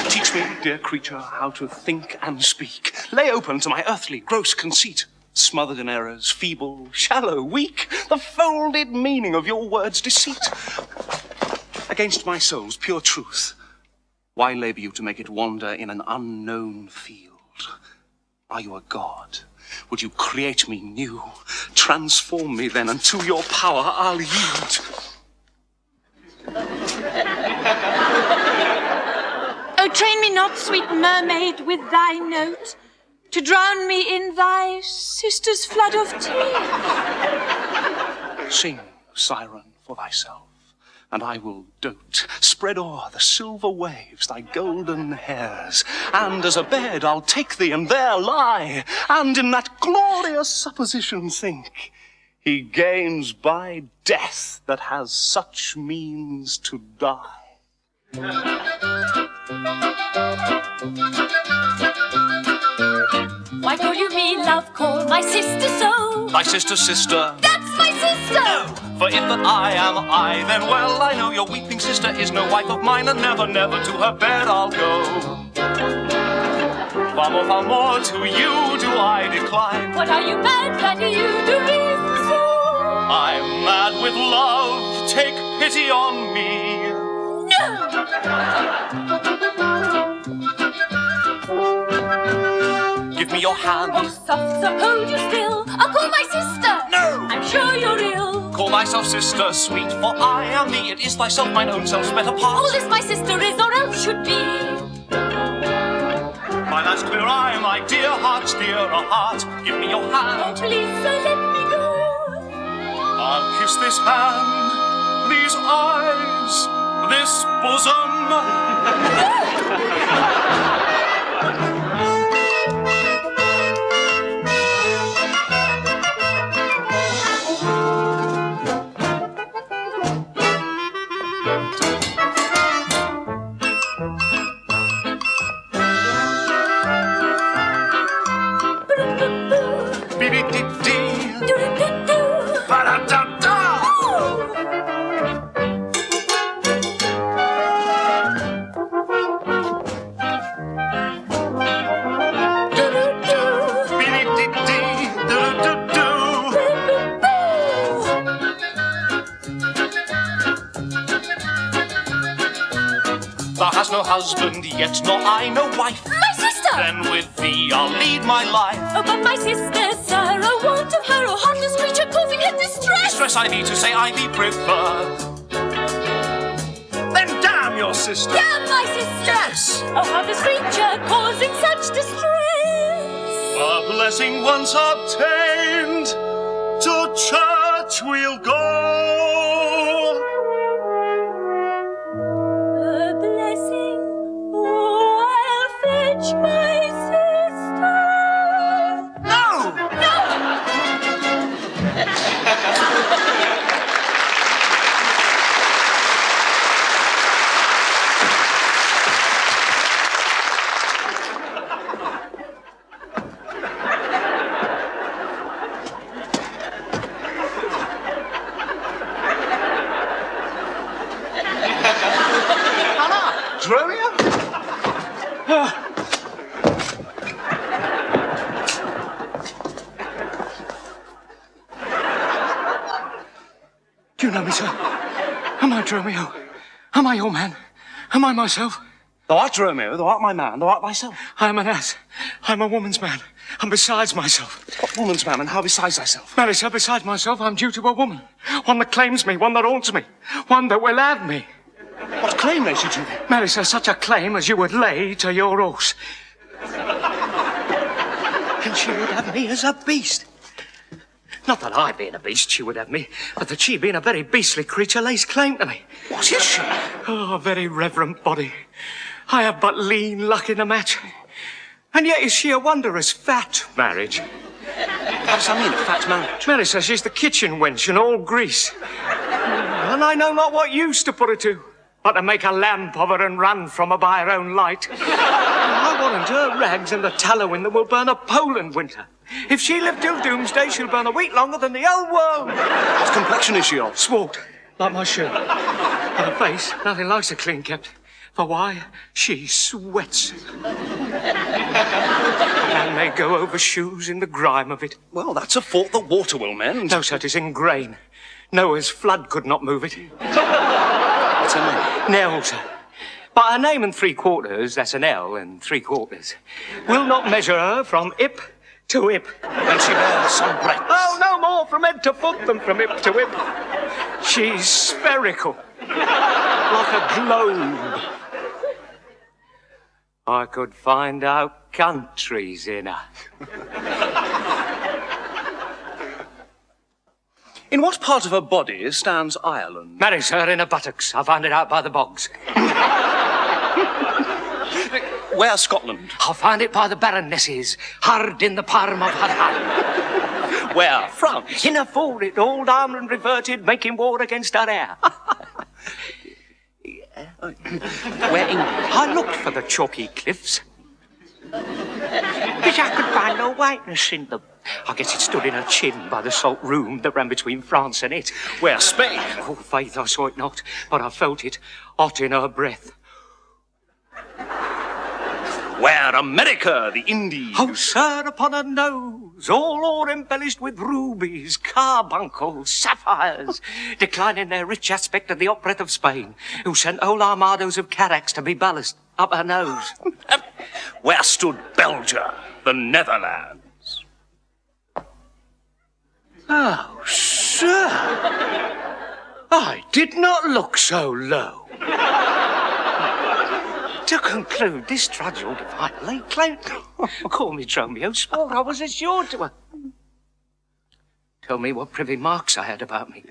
Teach me, dear creature, how to think and speak. Lay open to my earthly gross conceit, smothered in errors, feeble, shallow, weak, the folded meaning of your words' deceit. Against my soul's pure truth, why labour you to make it wander in an unknown field? Are you a god? Would you create me new? Transform me then, and to your power I'll yield. Oh, train me not, sweet mermaid, with thy note, to drown me in thy sister's flood of tears. Sing, siren, for thyself, and I will dote. Spread o'er the silver waves thy golden hairs, and as a bed I'll take thee and there lie, and in that glorious supposition think, he gains by death that has such means to die. Why call you me, love? Call my sister so. Thy sister's sister. That's my sister! No, for if that I am I, then well I know your weeping sister is no wife of mine, and never, never to her bed I'll go. Far more to you do I decline. What are you mad that you do reason so? I'm mad with love, take pity on me. No! Give me your hand. Oh, soft, so hold you still. I'll call my sister. No! I'm sure you're ill. Call myself sister, sweet, for I am thee. It is thyself, mine own self's better part. All this my sister is, or else should be. My last clear eye, my dear heart's dearer heart. Give me your hand. Oh, please, sir, let me go. I'll kiss this hand, these eyes, this bosom. no husband yet, nor I no wife. My sister! Then with thee I'll lead my life. Oh, but my sister, sir, oh, want of her, oh, heartless creature, causing her distress. Distress I thee to say I thee prefer. Then damn your sister. Damn my sister! Yes! Oh, heartless creature, causing such distress. A blessing once obtained, to church we'll go. A blessing, oh, I'll fetch my sister. No! No! Romeo? Do you know me, sir? Am I Romeo? Am I your man? Am I myself? Thou art Romeo, thou art my man, thou art thyself. I am an ass. I'm a woman's man, and besides myself. What woman's man, and how besides thyself? Marry, sir, besides myself, I'm due to a woman. One that claims me, one that haunts me, one that will have me. What claim lays she to thee? Marry, sir, such a claim as you would lay to your horse. And she would have me as a beast. Not that I, being a beast, she would have me, but that she, being a very beastly creature, lays claim to me. What is she? Oh, a very reverent body. I have but lean luck in a match. And yet is she a wondrous fat marriage. How does that mean, a fat marriage? Mary says she's the kitchen wench in all Greece. And I know not what use to put her to, but to make a lamp of her and run from her by her own light. I warrant her rags and the tallow in them will burn a Poland winter. If she live till doomsday, she'll burn a week longer than the whole world. What complexion is she of? Swart, like my shirt. And her face, nothing like so clean kept. For why? She sweats. A man may go over shoes in the grime of it. Well, that's a fault that water will mend. No, sir, 'tis in grain. Noah's flood could not move it. What's her name? Nell, sir. But her name and 3/4, that's an L and 3/4, will not measure her from hip to hip. And she bears some breadth. Oh, no more from head to foot than from hip to hip. She's spherical, like a globe. I could find out countries in her. In what part of her body stands Ireland? Marry, sir, in her buttocks. I found it out by the bogs. Where Scotland? I found it by the baronesses, hard in the palm of her hand. Where France? In her forehead, old Ireland reverted, making war against her heir. Where England? I looked for the chalky cliffs, but I could find no whiteness in them. I guess it stood in her chin by the salt room that ran between France and it. Where Spain? Oh, faith, I saw it not, but I felt it, hot in her breath. Where America, the Indies? Oh, sir, upon her nose, all o'er embellished with rubies, carbuncles, sapphires, declining their rich aspect at the hot breath of Spain, who sent whole armados of carracks to be ballast up her nose. Where stood Belgium, the Netherlands? Oh, sir, I did not look so low. To conclude, this trudge ought to find a late claim. Call me Romeo, swore I was assured to her. Tell me what privy marks I had about me,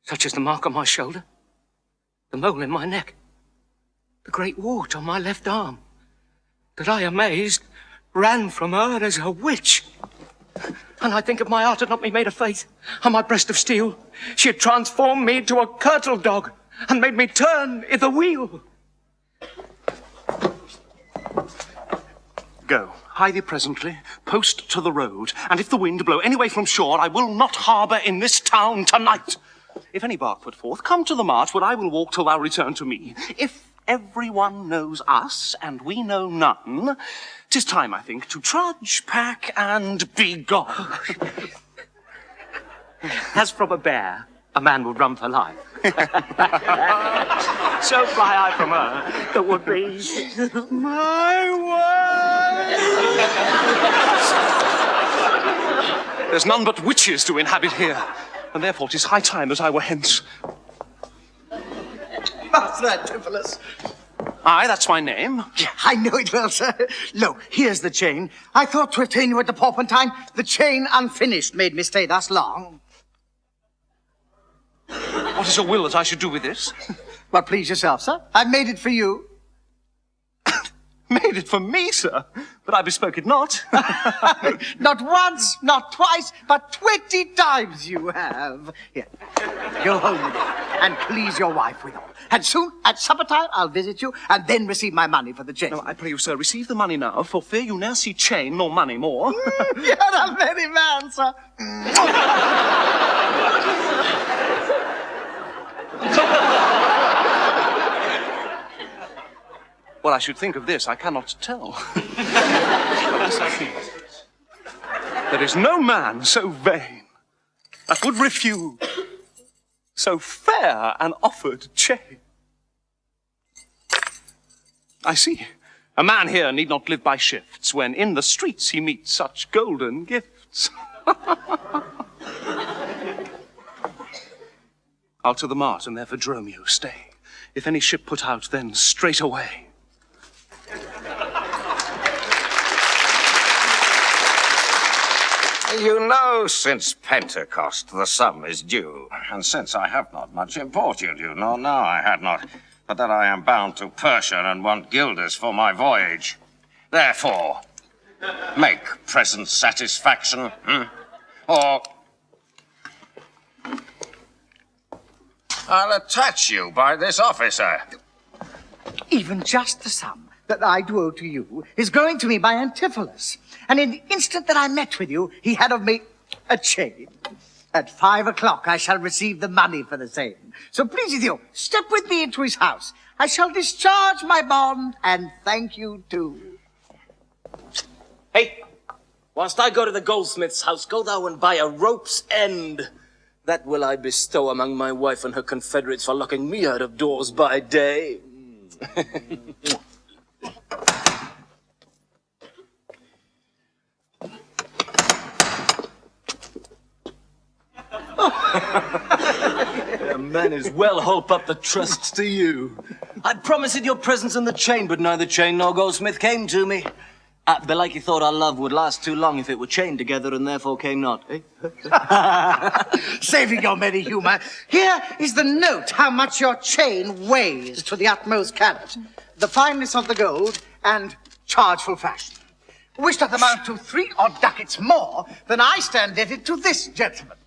such as the mark on my shoulder, the mole in my neck, the great wart on my left arm, that I, amazed, ran from her as a witch. And I think if my heart had not been made of faith, and my breast of steel, she had transformed me into a curtal dog, and made me turn i' the wheel. Go, hie thee presently, post to the road, and if the wind blow any way from shore, I will not harbour in this town tonight. If any bark put forth, come to the march, where I will walk till thou return to me. If everyone knows us, and we know none, 'tis time, I think, to trudge, pack, and be gone. As from a bear, a man would run for life. So fly I from her, that would be My wife! There's none but witches to inhabit here, and therefore 'tis high time that I were hence. Master Antipholus. Aye, that's my name. Yeah, I know it well, sir. Lo, here's the chain. I thought to obtain you at the Upon-Tyne. The chain unfinished made me stay thus long. What is your will that I should do with this? Well, please yourself, sir. I've made it for you. Made it for me, sir, but I bespoke it not. Not once, not twice, but 20 times you have. Here, go home with it, and please your wife withal. And soon, at supper time, I'll visit you, and then receive my money for the chain. No, I pray you, sir, receive the money now, for fear you ne'er see chain nor money more. You're a merry man, sir. Well, I should think of this, I cannot tell. There is no man so vain that would refuse so fair an offered chain. I see. A man here need not live by shifts, when in the streets he meets such golden gifts. I'll to the mart, and there for Dromio stay. If any ship put out, then straight away. You know, since Pentecost, the sum is due. And since I have not much import, you do not know I had not, but that I am bound to Persia and want guilders for my voyage. Therefore, make present satisfaction, or I'll attach you by this officer. Even just the sum that I do owe to you is going to me by Antipholus. And in the instant that I met with you, he had of me a chain. At 5 o'clock, I shall receive the money for the same. So please with you, step with me into his house. I shall discharge my bond and thank you too. Hey, whilst I go to the goldsmith's house, go thou and buy a rope's end. That will I bestow among my wife and her confederates for locking me out of doors by day. A man is well holp up the trusts to you. I promised your presence in the chain, but neither chain nor goldsmith came to me. Belike he thought our love would last too long if it were chained together, and therefore came not. Eh? Saving your merry humour, here is the note how much your chain weighs to the utmost carat, the fineness of the gold, and chargeful fashion. Which doth amount to 3 odd ducats more than I stand indebted to this gentleman.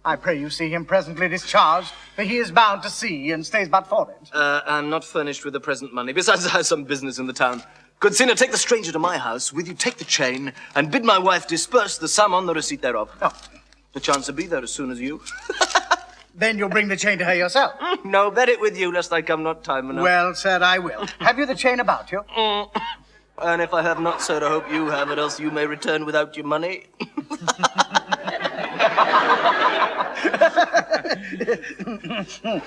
I pray you see him presently discharged, for he is bound to sea and stays but for it. I'm not furnished with the present money. Besides, I have some business in the town. Good sinner, take the stranger to my house, with you take the chain, and bid my wife disperse the sum on the receipt thereof. Oh. The chance to be there as soon as you. Then you'll bring the chain to her yourself? No, bet it with you, lest I come not time enough. Well, sir, I will. Have you the chain about you? And if I have not, sir, I hope you have it, else you may return without your money.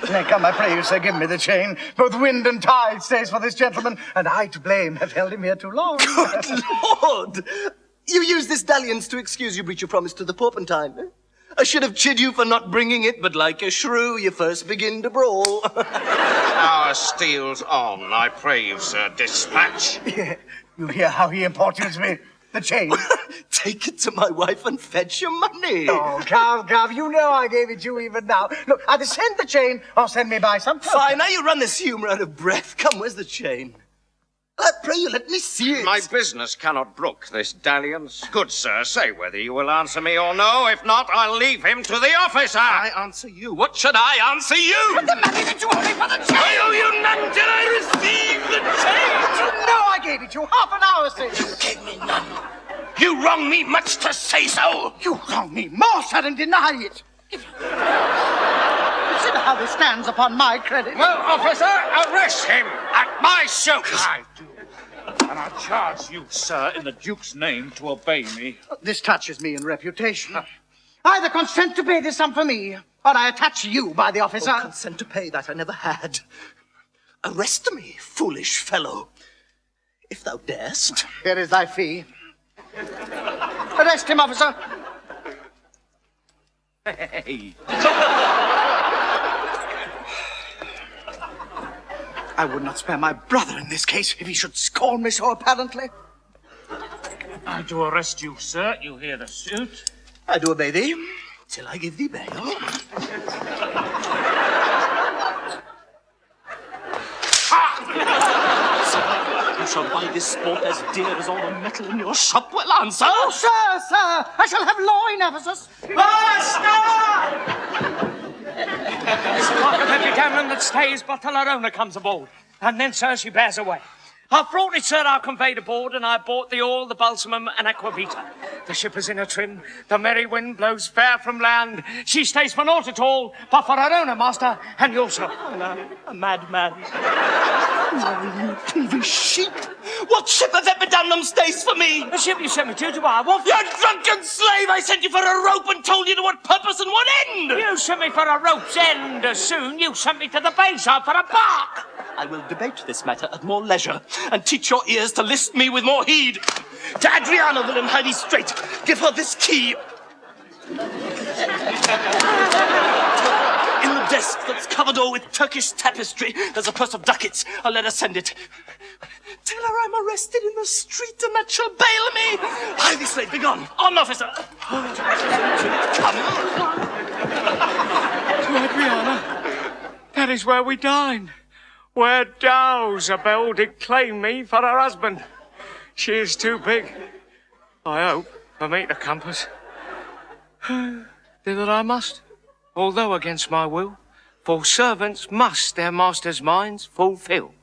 Nay, come, I pray you, sir, give me the chain. Both wind and tide stays for this gentleman, and I to blame have held him here too long. Good Lord! You use this dalliance to excuse your breach of promise to the Upon-Tyne. I should have chid you for not bringing it, but like a shrew, you first begin to brawl. Our steel's on, I pray you, sir, dispatch. You hear how he importunes me? The chain. Take it to my wife and fetch your money. Oh, come, you know I gave it you even now. Look, either send the chain or send me by some token. Fine, now you run this humour out of breath. Come, where's the chain? I pray you, let me see it. My business cannot brook this dalliance. Good sir, say whether you will answer me or no. If not, I'll leave him to the officer. I answer you. What should I answer you? But the money that you owe me for the chain. I owe you none till I receive the chain. But you know I gave it you half an hour since. You gave me none. You wrong me much to say so. You wrong me more, sir, and deny it. Consider how this stands upon my credit. Well, officer, arrest him at my suit. I do. And I charge you, sir, in the Duke's name to obey me. This touches me in reputation. Either consent to pay this sum for me, or I attach you by the officer. Oh, consent to pay that I never had. Arrest me, foolish fellow, if thou darest. Here is thy fee. Arrest him, officer. Hey. I would not spare my brother in this case if he should scorn me so apparently. I do arrest you, sir. You hear the suit? I do obey thee. Till I give thee bail. You shall buy this sport as dear as all the metal in your shop will answer. Oh, sir, I shall have law in Ephesus. It's the luck of every gammon that stays but till her owner comes aboard. And then, sir, she bears away. I've brought it, sir, I've conveyed aboard, and I bought the oil, the balsamum, and aquavita. The ship is in her trim, the merry wind blows fair from land. She stays for naught at all, but for her owner, master, and you, sir. A madman. Oh, you thievish sheep! What ship of Epidamnum stays for me? The ship you sent me to buy a wolf. You drunken slave! I sent you for a rope and told you to what purpose and what end! You sent me for a rope's end as soon. You sent me to the bayside for a bark. I will debate this matter at more leisure, and teach your ears to list me with more heed. To Adriana, villain, hide thee straight. Give her this key. In the desk that's covered all with Turkish tapestry, there's a purse of ducats. I'll let her send it. Tell her I'm arrested in the street and that she'll bail me. Hide thee straight, begone. On, officer. Come. To Adriana. That is where we dined. Where Dowsabel did claim me for her husband. She is too big, I hope, for me to compass. Thither I must, although against my will, for servants must their master's minds fulfill.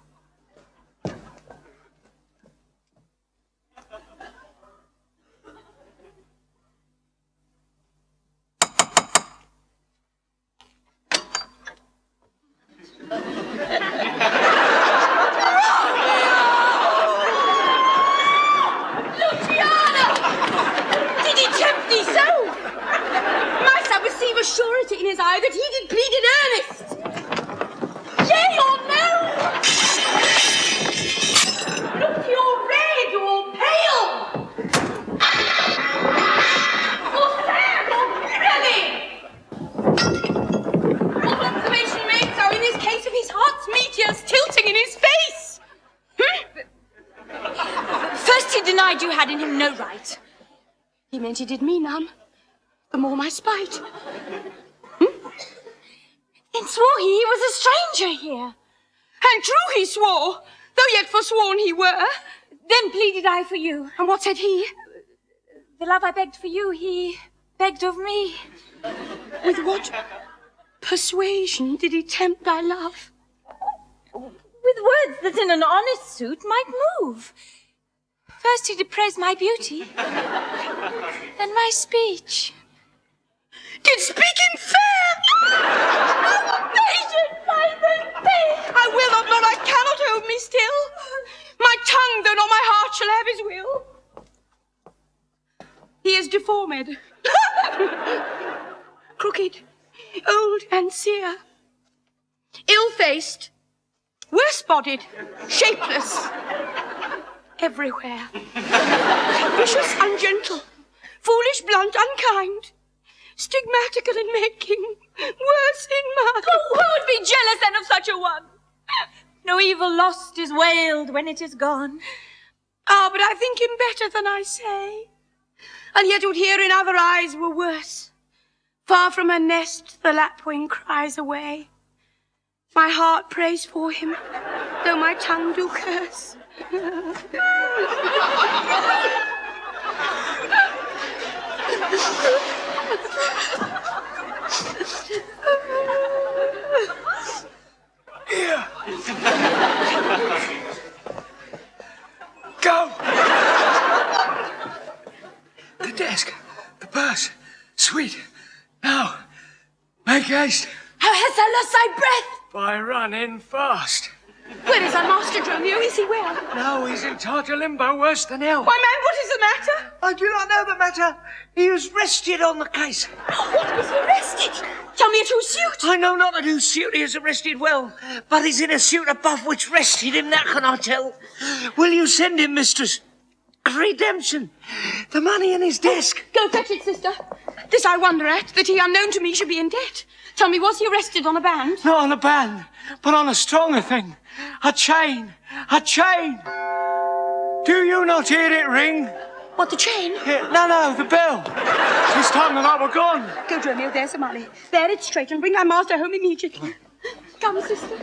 Surety in his eye that he did plead in earnest. Yea or no? Look you're red or pale, or sad or brilliant. What observation makes are in this case of his heart's meteors tilting in his face. First he denied you had in him no right. He meant he did me none. The more my spite. Then swore he was a stranger here. And true he swore, though yet forsworn he were. Then pleaded I for you. And what said he? The love I begged for you, he begged of me. With what persuasion did he tempt thy love? With words that in an honest suit might move. First he did praise my beauty, then my speech. Did speak in fair. Patient, I will not, Lord, I cannot hold me still. My tongue, though not my heart, shall have his will. He is deformed, crooked, old and sere, ill-faced, worse-bodied, shapeless, everywhere. Vicious, ungentle, foolish, blunt, unkind, stigmatical in making, worse in mind. Oh, who would be jealous then of such a one? No evil lost is wailed when it is gone. Ah, but I think him better than I say, and yet would hear in other eyes were worse. Far from her nest the lapwing cries away. My heart prays for him, though my tongue do curse. Here. Go. The desk, the purse, sweet. Now, make haste. How hast thou lost thy breath? By running fast. Where is our master, Dromio? Is he well? No, he's in total limbo, worse than hell. Why, man, what is the matter? I do not know the matter. He was rested on the case. What was he arrested? Tell me a true suit. I know not a new suit he is arrested well, but he's in a suit above which rested him, that can I tell. Will you send him, mistress? Redemption. The money in his desk. Go fetch it, sister. This I wonder at, that he unknown to me should be in debt. Tell me, was he arrested on a band? Not on a band, but on a stronger thing. A chain. A chain. Do you not hear it ring? What, the chain? No, the bell. It's time that I were gone. Go, Dromio, there's the money. Bear it straight and bring thy master home immediately. Come, sister.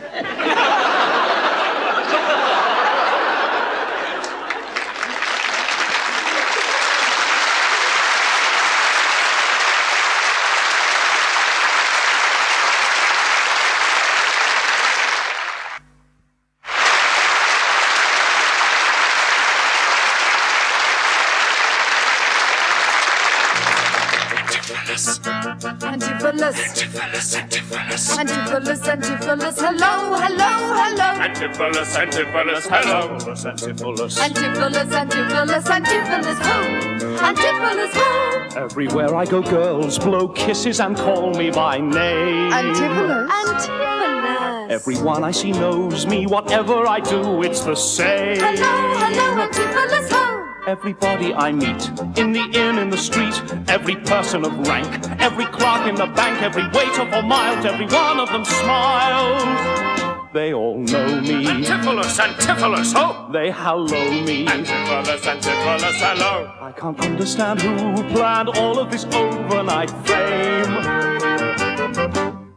Antipholus, Antipholus, Antipholus, Antipholus, Antipholus, hello, hello, hello. Antipholus, Antipholus, hello, Antipholus. Antipholus, Antipholus, Antipholus, ho, Antipholus, ho. Everywhere I go, girls blow kisses and call me by name. Antipholus, Antipholus. Everyone I see knows me, whatever I do, it's the same. Hello, hello, Antipholus, ho. Everybody I meet, in the inn, in the street, every person of rank, every clerk in the bank, every waiter for miles, every one of them smiles. They all know me. Antipholus, Antipholus, ho! They hallow me. Antipholus, Antipholus, hello. I can't understand who planned all of this overnight fame.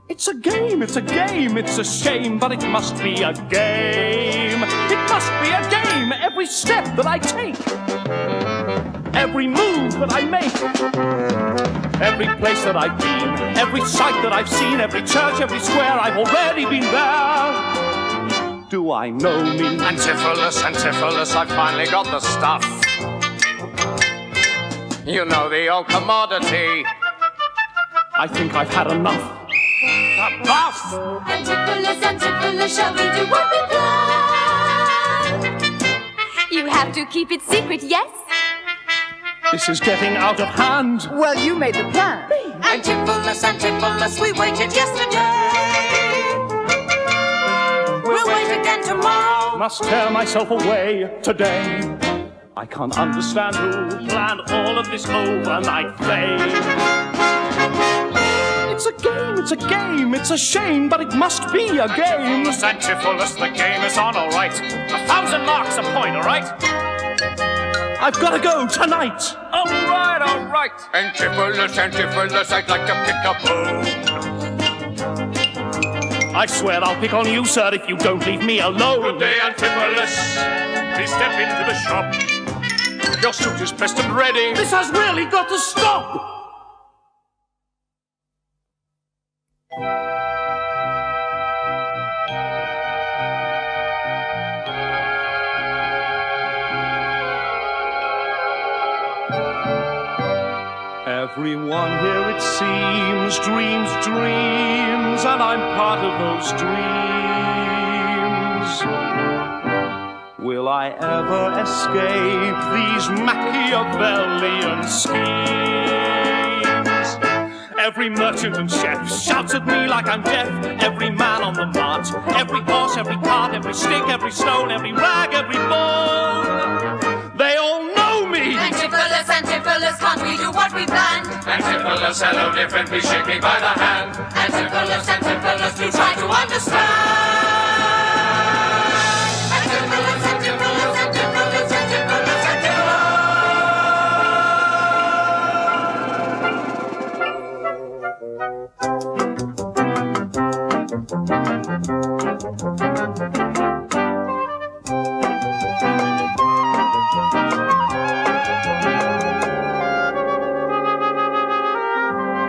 It's a game, it's a game, it's a shame, but it must be a game. It must be a game, every step that I take, every move that I make, every place that I've been, every sight that I've seen, every church, every square, I've already been there. Do I know me? Antipholus, Antipholus, I finally got the stuff. You know, the old commodity. I think I've had enough. The buff! Antipholus, Antipholus, shall we do what we plan? You have to keep it secret, yes? This is getting out of hand. Well, you made the plan. Antipholus, Antipholus, we waited yesterday. We'll wait again tomorrow. Must tear myself away today. I can't understand who planned all of this overnight fame. It's a game, it's a game, it's a shame, but it must be a game. Antipholus, the game is on, all right. 1,000 marks a point, all right? I've got to go tonight. All right. Antipholus, Antipholus, I'd like to pick a bone. I swear I'll pick on you, sir, if you don't leave me alone. Good day, Antipholus. Please step into the shop. Your suit is pressed and ready. This has really got to stop. Everyone here, it seems, dreams dreams, and I'm part of those dreams. Will I ever escape these Machiavellian schemes? Every merchant and chef shouts at me like I'm deaf. Every man on the mart, every horse, every cart, every stick, every stone, every rag, every bone. They all know me. Antipholus, Antipholus, can't we do what we planned? Antipholus, hello, dear friend, please shake me by the hand. Antipholus, Antipholus, we try to understand. Antipholus, Antipholus, Antipholus, Antipholus, Antipholus.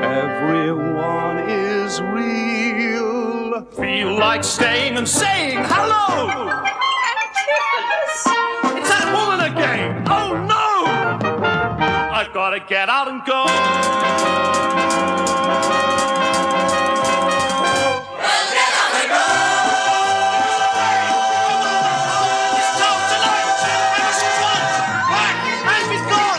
Everyone is real. Feel like staying and saying hello. Antipholus! It's that woman again. Oh no! I've got to get out and go. And be gone!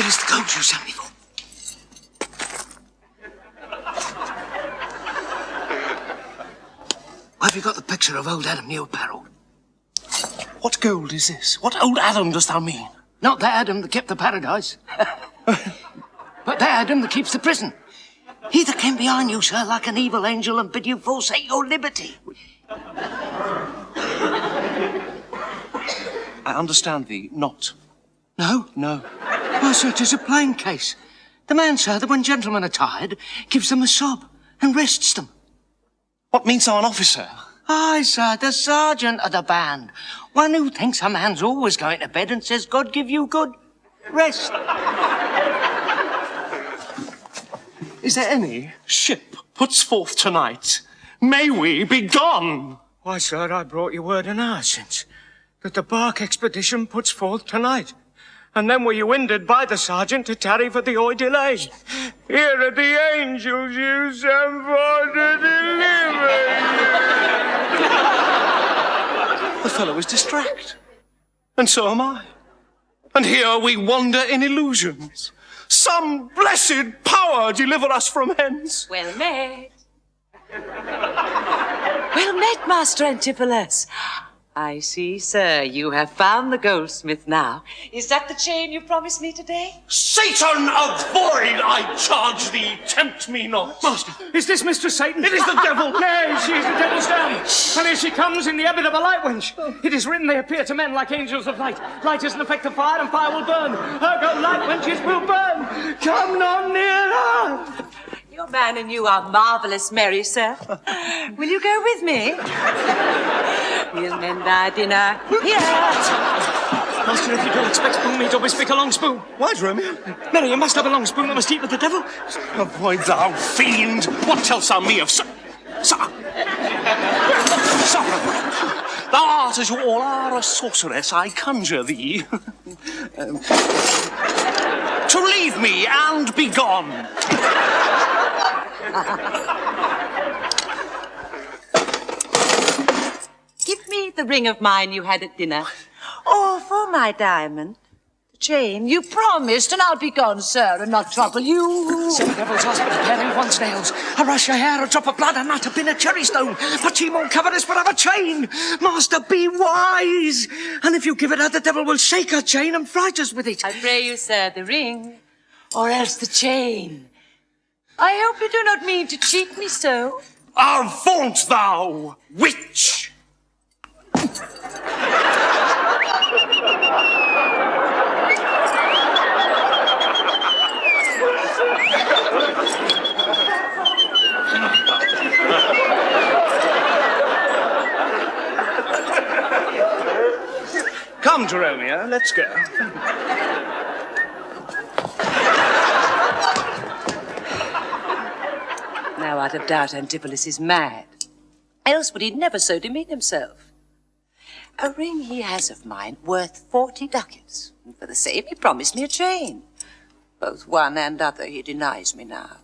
Where's the gold you sent me for? Why have you got the picture of old Adam new apparel? What gold is this? What old Adam dost thou mean? Not the Adam that kept the paradise, but the Adam that keeps the prison. He that came behind you, sir, like an evil angel and bid you forsake your liberty. I understand thee not. No? No. Why, sir, 'tis a plain case. The man, sir, that when gentlemen are tired, gives them a sob and rests them. What means thou an officer? Aye, sir, the sergeant of the band. One who thinks a man's always going to bed and says, God give you good rest. Is there any ship puts forth tonight? May we be gone? Why, sir, I brought you word an hour since that the bark expedition puts forth tonight. And then were you hindered by the sergeant to tarry for the hoy delay. Here are the angels you sent for to deliver you. The fellow is distract. And so am I. And here we wander in illusions. Some blessed power deliver us from hence. Well met. Well met, Master Antipholus. I see, sir, you have found the goldsmith now. Is that the chain you promised me today? Satan, avoid, I charge thee, tempt me not. Master, is this Mistress Satan? It is the devil. Nay, she is the devil's dam. And here she comes in the habit of a light wench. It is written they appear to men like angels of light. Light is an effect of fire, and fire will burn. Ergo, light wenches will burn. Come not nearer. Your man and you are marvellous merry, sir. Will you go with me? We'll mend our dinner here. Master, if you don't expect spoon meat, or bespeak a long spoon. Why, Romeo? Mary, you must have a long spoon that must eat with the devil. Avoid thou, fiend. What tells thou me of Thou art, as you all are, a sorceress, I conjure thee. To leave me and be gone. Give me the ring of mine you had at dinner. Or for my diamond. The chain. You promised, and I'll be gone, sir, and not trouble you. Some devil's hospital paring of one's nails, a rush of hair, a drop of blood, and not a pin of cherry stone. But she won't cover this but have a chain. Master, be wise. And if you give it her, the devil will shake her chain and fright us with it. I pray you, sir, the ring, or else the chain. I hope you do not mean to cheat me so. Avaunt thou, witch! Come, Jeromeo, let's go. Now, out of doubt, Antipholus is mad. Else would he never so demean himself. A ring he has of mine worth 40 ducats. And for the same he promised me a chain. Both one and other he denies me now.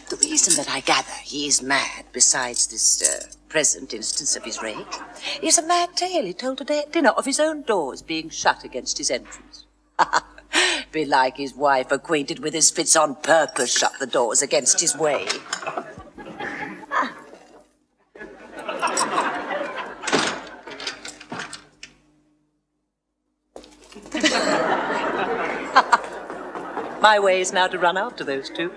The reason that I gather he is mad, besides this present instance of his rage, is a mad tale he told today at dinner of his own doors being shut against his entrance. Belike his wife, acquainted with his fits on purpose, shut the doors against his way. My way is now to run after those two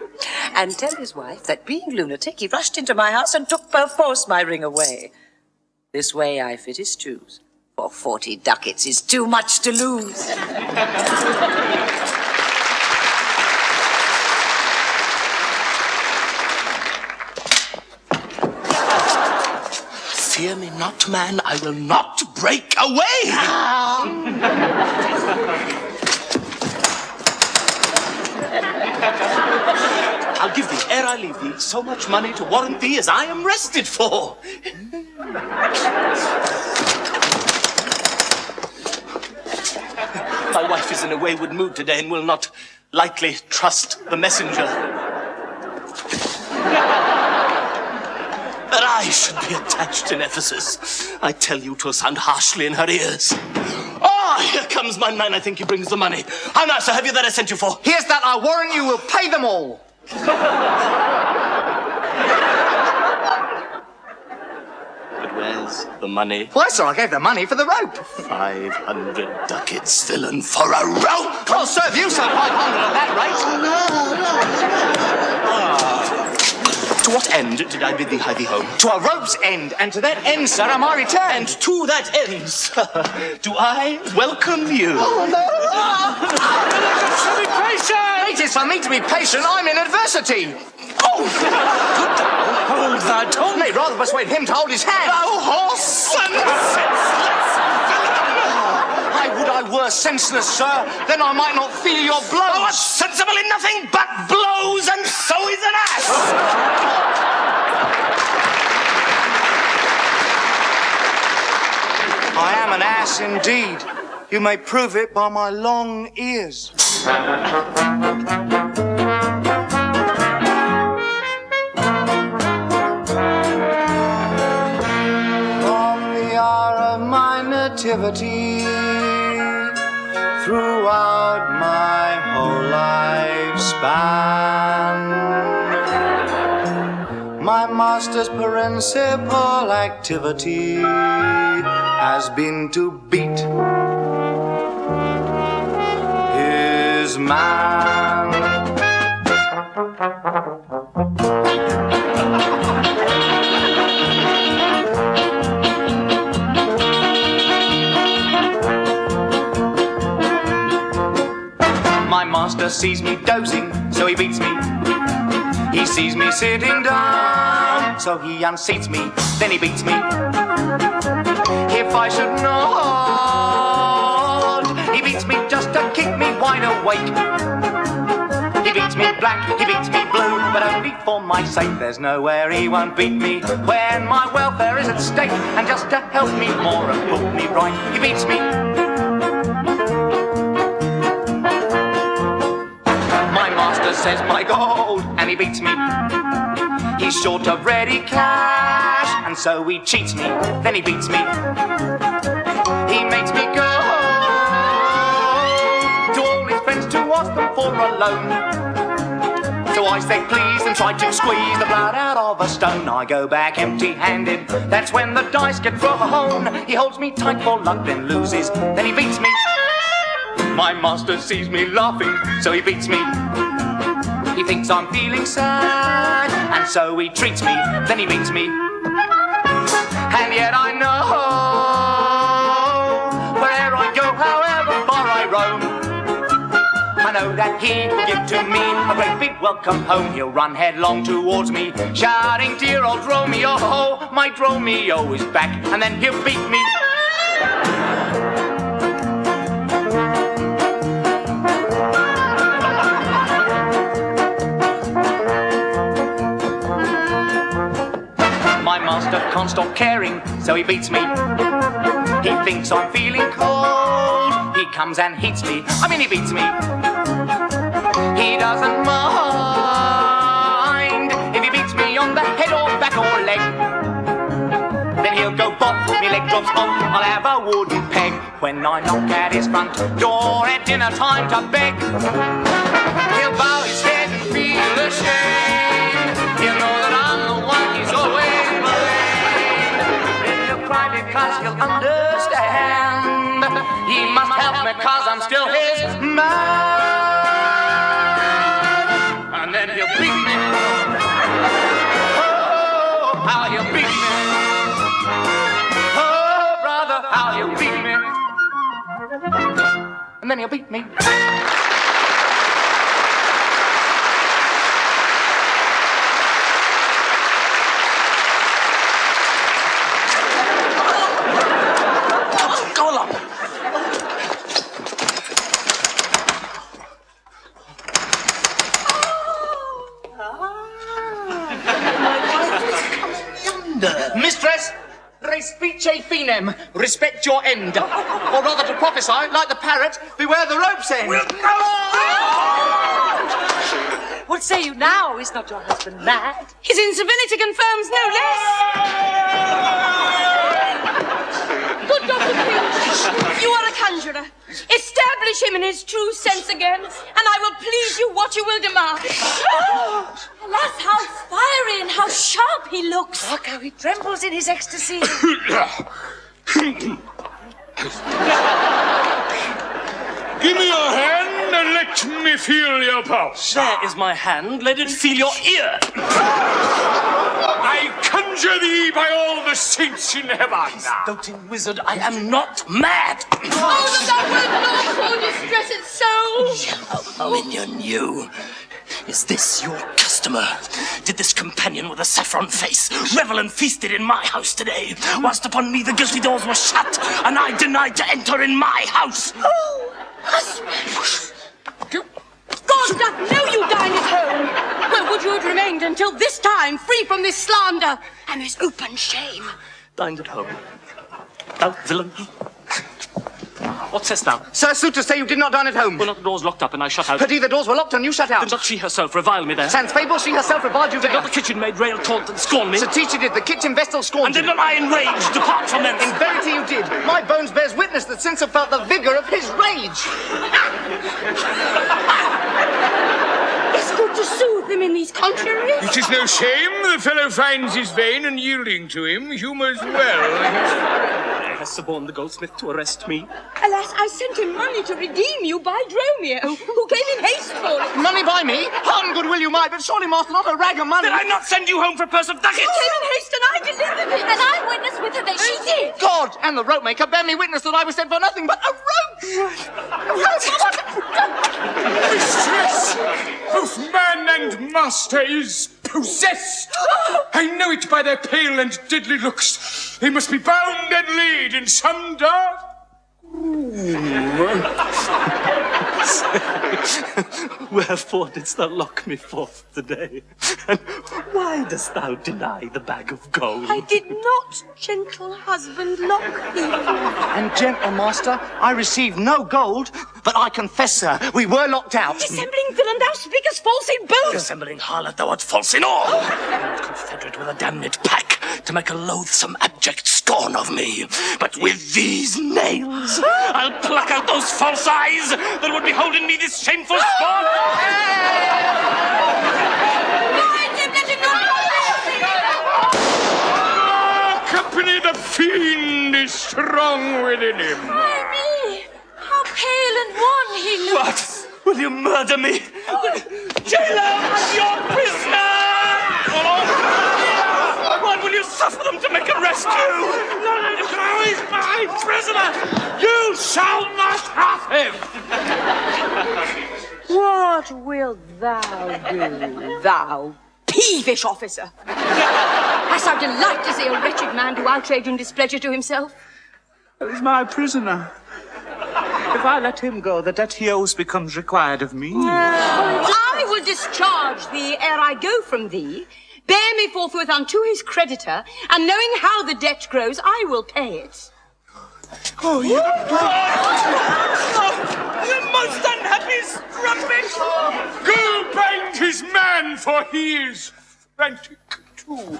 and tell his wife that, being lunatic, he rushed into my house and took perforce my ring away. This way I fit his shoes, for 40 ducats is too much to lose. Fear me not, man, I will not break away. I'll give thee, ere I leave thee, so much money to warrant thee as I am rested for. My wife is in a wayward mood today and will not lightly trust the messenger. That I should be attached in Ephesus. I tell you 'twill sound harshly in her ears. I here comes my man. I think he brings the money. How now, sir? Have you that I sent you for? Here's that I warrant you will pay them all. But where's the money? Why, sir, I gave the money for the rope. 500 ducats, villain, for a rope! I'll serve you, sir, 500 at that rate. To what end did I bid thee hie thee home? To a rope's end, and to that end, sir, am I returned. And to that end, sir, do I welcome you. Oh, no! Be patient! It is for me to be patient. I'm in adversity. Oh! Good thou hold thy tongue. Nay, rather persuade him to hold his hand. Thou horse and senseless villain! I would I were senseless, sir. Then I might not feel your blows. Thou art sensible in nothing but blows, and so is an ass! I am an ass indeed. You may prove it by my long ears. From the hour of my nativity, throughout my whole lifespan, my master's principal activity has been to beat his man. My master sees me dozing, so he beats me. He sees me sitting down, so he unseats me, then he beats me. If I should nod, he beats me just to keep me wide awake. He beats me black, he beats me blue, but only for my sake. There's nowhere he won't beat me when my welfare is at stake. And just to help me more and put me right, he beats me. My master says my gold, and he beats me. He's short of ready cash, and so he cheats me, then he beats me. He makes me go to all his friends to ask them for a loan. So I say please and try to squeeze the blood out of a stone. I go back empty-handed, that's when the dice get thrown. He holds me tight for luck, then loses, then he beats me. My master sees me laughing, so he beats me. He thinks I'm feeling sad, and so he treats me, then he beats me. And yet I know, where'er I go, however far I roam, I know that he will give to me a great big welcome home. He'll run headlong towards me, shouting, dear old Romeo, my Romeo is back, and then he'll beat me. My master can't stop caring, so he beats me. He thinks I'm feeling cold, he comes and heats me. I mean, he beats me. He doesn't mind if he beats me on the head or back or leg. Then he'll go bop, me leg drops off, I'll have a wooden peg. When I knock at his front door at dinner time to beg, he'll bow his head and feel ashamed. He'll know that I'm the one he's always because he'll understand. He must help me cause I'm still his man. And then he'll beat me. Oh, how he'll beat me. Oh, brother, how he'll beat me. And then he'll beat me. Mistress, respice finem, respect your end. Or rather to prophesy, like the parrot, beware the rope's end. What say you now? Is not your husband mad? His incivility confirms no less. Good Dr. Finch, you are a conjurer. Establish him in his true sense again, and I will please you what you will demand. Alas, how fiery and how sharp he looks. Look how he trembles in his ecstasy. Give me your hand and let me feel your pulse. There is my hand. Let it feel your ear. I conjure thee by all the saints in heaven. Doting wizard, I am not mad. Oh, that thou wert not poor distressed soul. Yellow minion, you. Is this your customer? Did this companion with a saffron face revel and feasted in my house today, whilst upon me the guilty doors were shut, and I denied to enter in my house? Oh, husband! God doth know you dined at home. Where would you have remained until this time, free from this slander and this open shame? Dined at home. Thou villain. What sayst thou? Sir, sooth to say you did not dine at home. Were not the doors locked up and I shut out? Pity the doors were locked and you shut out. Did not she herself revile me there? Sans fable, she herself reviled you there. Did not the kitchen maid rail, taunt, and scorn me? Sir Teacher did. The kitchen vestal scorned you. And did not I enraged depart from thence? In verity you did. My bones bears witness that since have felt the vigour of his rage. It's good to soothe him in these contraries. It is no shame. The fellow finds his vein, and yielding to him, humours well. Has suborned the goldsmith to arrest me? Alas, I sent him money to redeem you by Dromio, who came in haste for it. Money by me? Pardon, good will you my, but surely, master, not a rag of money. Did I not send you home for a purse of ducats? He came in haste and I delivered it. And I witness with her that she did. God and the rope maker bear me witness that I was sent for nothing but a rope. Mistress, both man and master is possessed. I know it by their pale and deadly looks. They must be bound and laid in some dark room. Wherefore didst thou lock me forth today? And why dost thou deny the bag of gold? I did not, gentle husband, lock thee forth. And gentle master, I received no gold, but I confess, sir, we were locked out. Dissembling villain, thou speakest false in both. Dissembling harlot, thou art false in all. And confederate with a damned pack to make a loathsome abject scorn of me. But with these nails, I'll pluck out those false eyes that would behold in me this shameful spawn. Company, the fiend is strong within him. Why me? How pale and wan he looks. What? Will you murder me? Jailer, I'm your prisoner! What will you suffer them to make a rescue? Now he's my prisoner! You shall not have him! What wilt thou do, thou peevish officer? Hast thou delight to see a wretched man do outrage and displeasure to himself? He's my prisoner. If I let him go, the debt he owes becomes required of me. I will discharge thee ere I go from thee. Bear me forthwith unto his creditor, and knowing how the debt grows, I will pay it. Oh, you... You most unhappy strumpet! Go bind his man, for he is frantic too.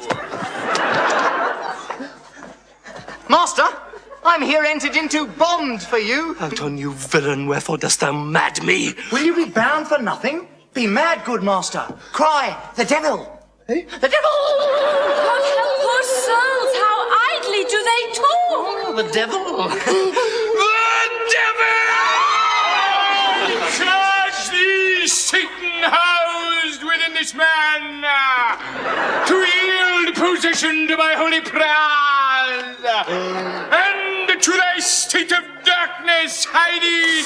Master, I'm here entered into bond for you. Out on you, villain, wherefore dost thou mad me? Will you be bound for nothing? Be mad, good master. Cry, the devil. Eh? The devil! God help poor souls, how idly do they talk! Oh, the devil! The devil! Charge thee, Satan housed within this man, to yield possession to my holy prayers, and to thy state of darkness hide thee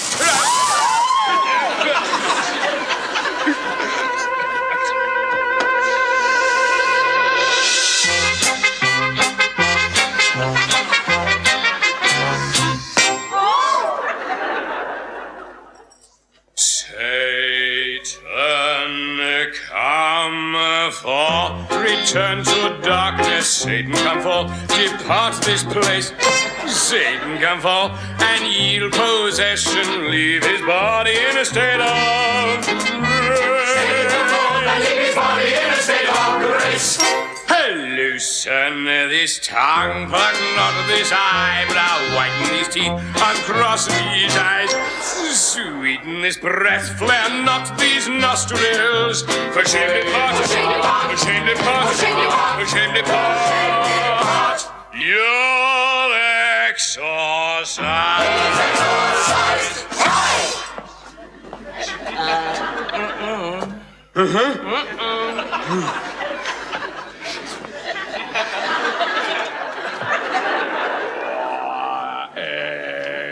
Satan, come forth. Return to darkness. Satan, come forth. Depart this place. Satan, come forth and yield possession. Leave his body in a state of grace. Satan, come forth and leave his body in a state of grace. Hallelujah. loosen this tongue, pluck not this eyebrow, whiten these teeth, uncross these eyes, sweeten this breath, flare not these nostrils. For shame depart, for shame depart, for shame depart, for shame depart. You'll exorcise.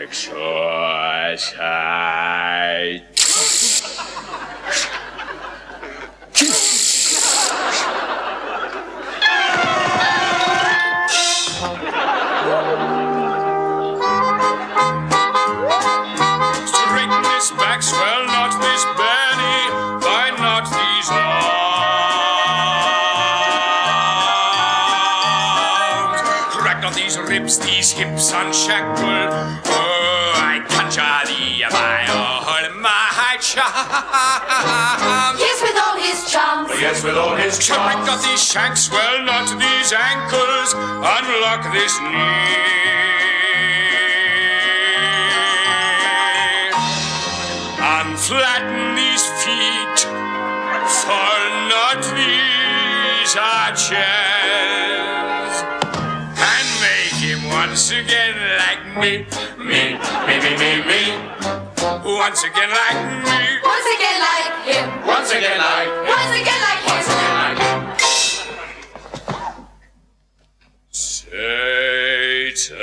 Exorcise. Straighten this back, swell not this belly, bind not these arms, crack not these ribs, these hips unshackle. Oh, I conjure thee by all my charms. Yes, with all his charms. Yes, with all his charms. Break not these shanks, swell not these ankles, unlock this knee. Unflatten these feet, for not these arches, and make him once again like me, me. Once again like me. Once again like him. Once again like him. Once again like him. Once again like him. Satan,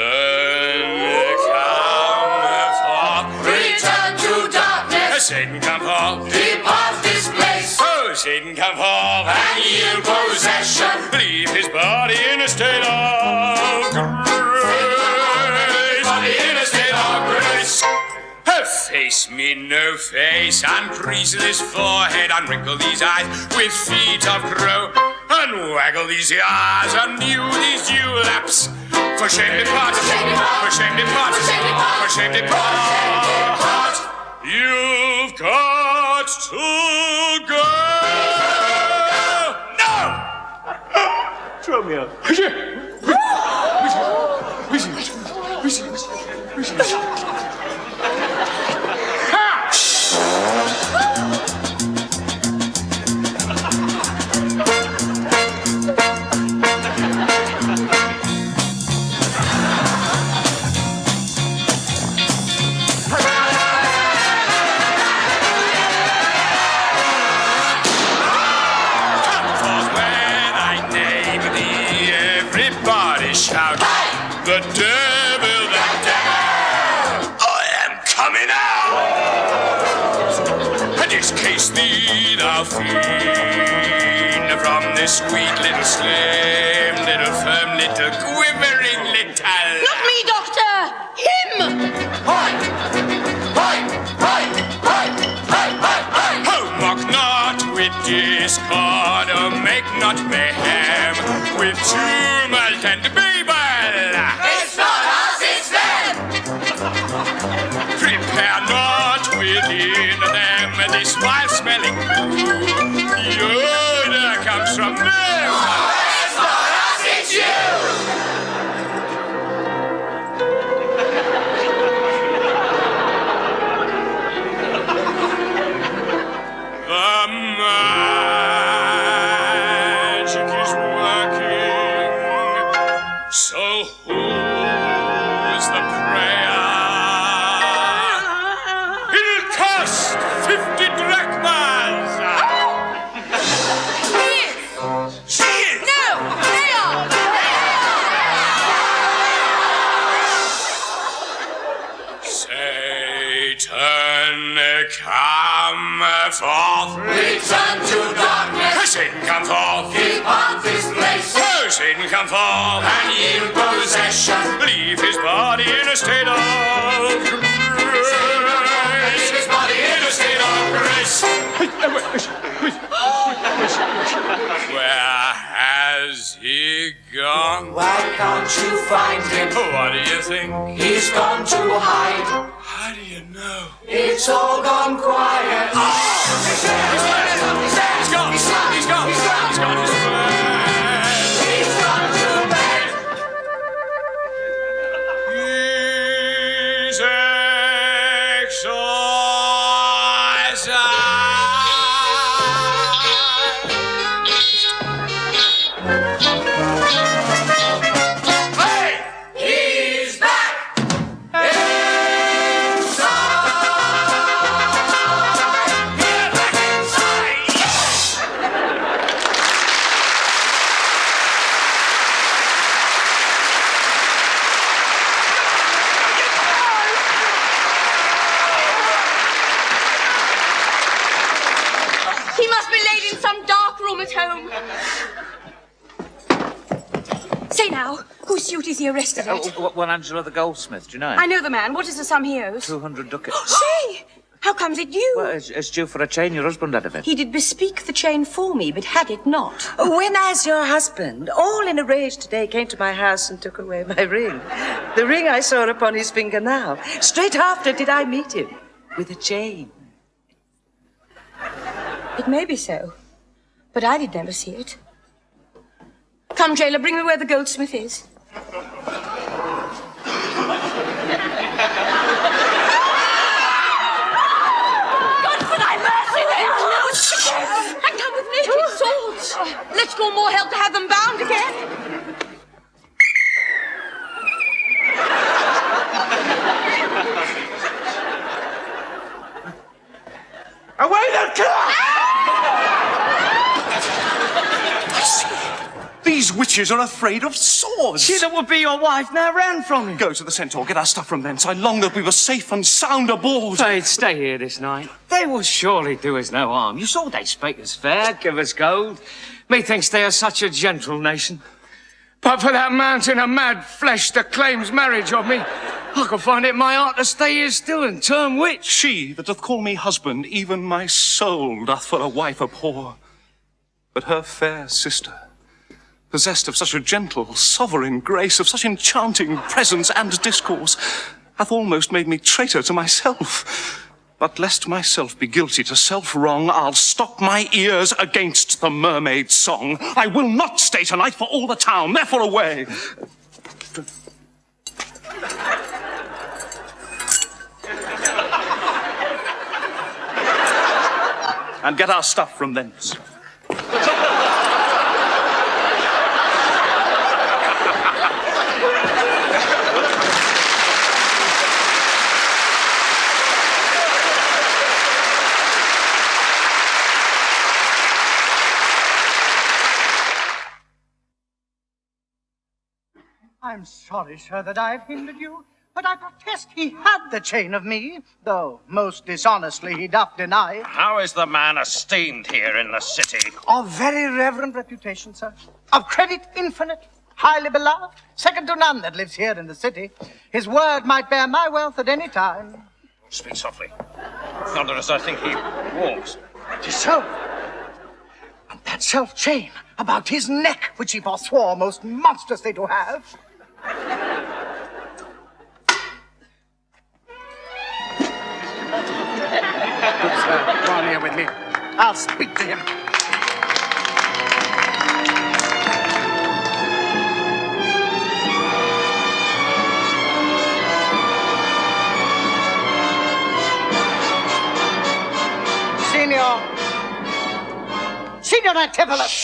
come forth. Return to darkness. Satan, come forth. Depart this place. Oh, Satan, come forth. And yield possession. Leave his body in a state of grace. Body in a state of grace. Face me no face, uncrease this forehead, unwrinkle these eyes with feet of crow, unwaggle these ears, undo these dewlaps. For shame depart, for shame depart, for shame depart. You've got to go. No! Throw me out. Shout, the devil, I am coming out. And discase thee, thou fiend, from this sweet little slim, little firm, little quivering little. Not me, Doctor! Him! Oh, mock not with discord, oh, make not mayhem with tumult and babel. It's not us, it's them. Prepare not within them this vile-smelling brew. The odor comes from them. It's not us, it's you. The magic is working. So who's the prayer? It'll cost 50 drachmas. He is. She is. No, they are. Satan, come forth. Return to darkness. Satan, come forth. Depart this place. Oh, Satan, come forth. And yield possession. Leave his body in a state of grace. Leave his body in a state of grace. Where has he gone? Why can't you find him? What do you think? He's gone to hide. How do you know? It's all gone quiet. He's gone. He's gone. He's gone. He's gone. He's gone. He's gone. now? Whose suit is he arrested at? Well, Angela the goldsmith, do you know him? I know the man. What is the sum he owes? 200 ducats. Say! How comes it due? Well, it's due for a chain your husband had of it. He did bespeak the chain for me, but had it not. When as your husband, all in a rage today, came to my house and took away my ring. The ring I saw upon his finger now. Straight after did I meet him, with a chain. It may be so, but I did never see it. Come, jailer, bring me where the goldsmith is. And come with naked swords. Let's draw more help to have them bound again. Away the killer! I see. These witches are afraid of swords. She that would be your wife now ran from you. Go to the centaur, get our stuff from thence. I long that we were safe and sound aboard. They'd stay here this night. They will surely do us no harm. You saw they spake us fair, give us gold. Methinks they are such a gentle nation. But for that mountain of mad flesh that claims marriage of me, I could find it in my heart to stay here still and turn witch. She that doth call me husband, even my soul doth for a wife abhor. But her fair sister, possessed of such a gentle, sovereign grace, of such enchanting presence and discourse, hath almost made me traitor to myself. But lest myself be guilty to self-wrong, I'll stop my ears against the mermaid's song. I will not stay tonight for all the town, therefore away. And get our stuff from thence. I'm sorry, sir, that I've hindered you, but I protest he had the chain of me, though most dishonestly he doth deny. How is the man esteemed here in the city? Of very reverend reputation, sir. Of credit infinite, highly beloved, second to none that lives here in the city. His word might bear my wealth at any time. Speak softly. Thunder as I think he walks. 'Tis so. And that self-chain about his neck, which he forswore most monstrously to have. Good sir, come on here with me. I'll speak to him. Signor Antipholus!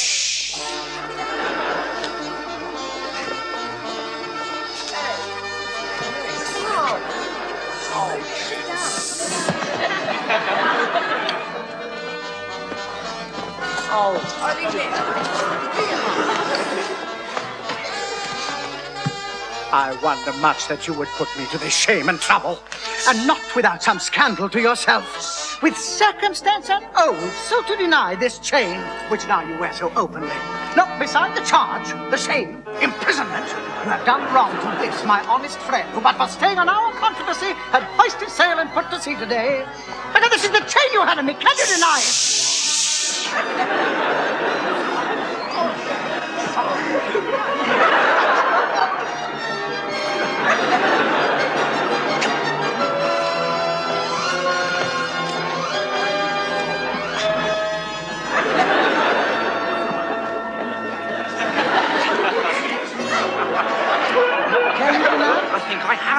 I wonder much that you would put me to this shame and trouble, and not without some scandal to yourself, with circumstance and oath, so to deny this chain, which now you wear so openly. Not beside the charge, the shame, imprisonment, you have done wrong to this, my honest friend, who but for staying on our controversy had hoisted sail and put to sea today. But now this is the chain you had on me, can you deny it?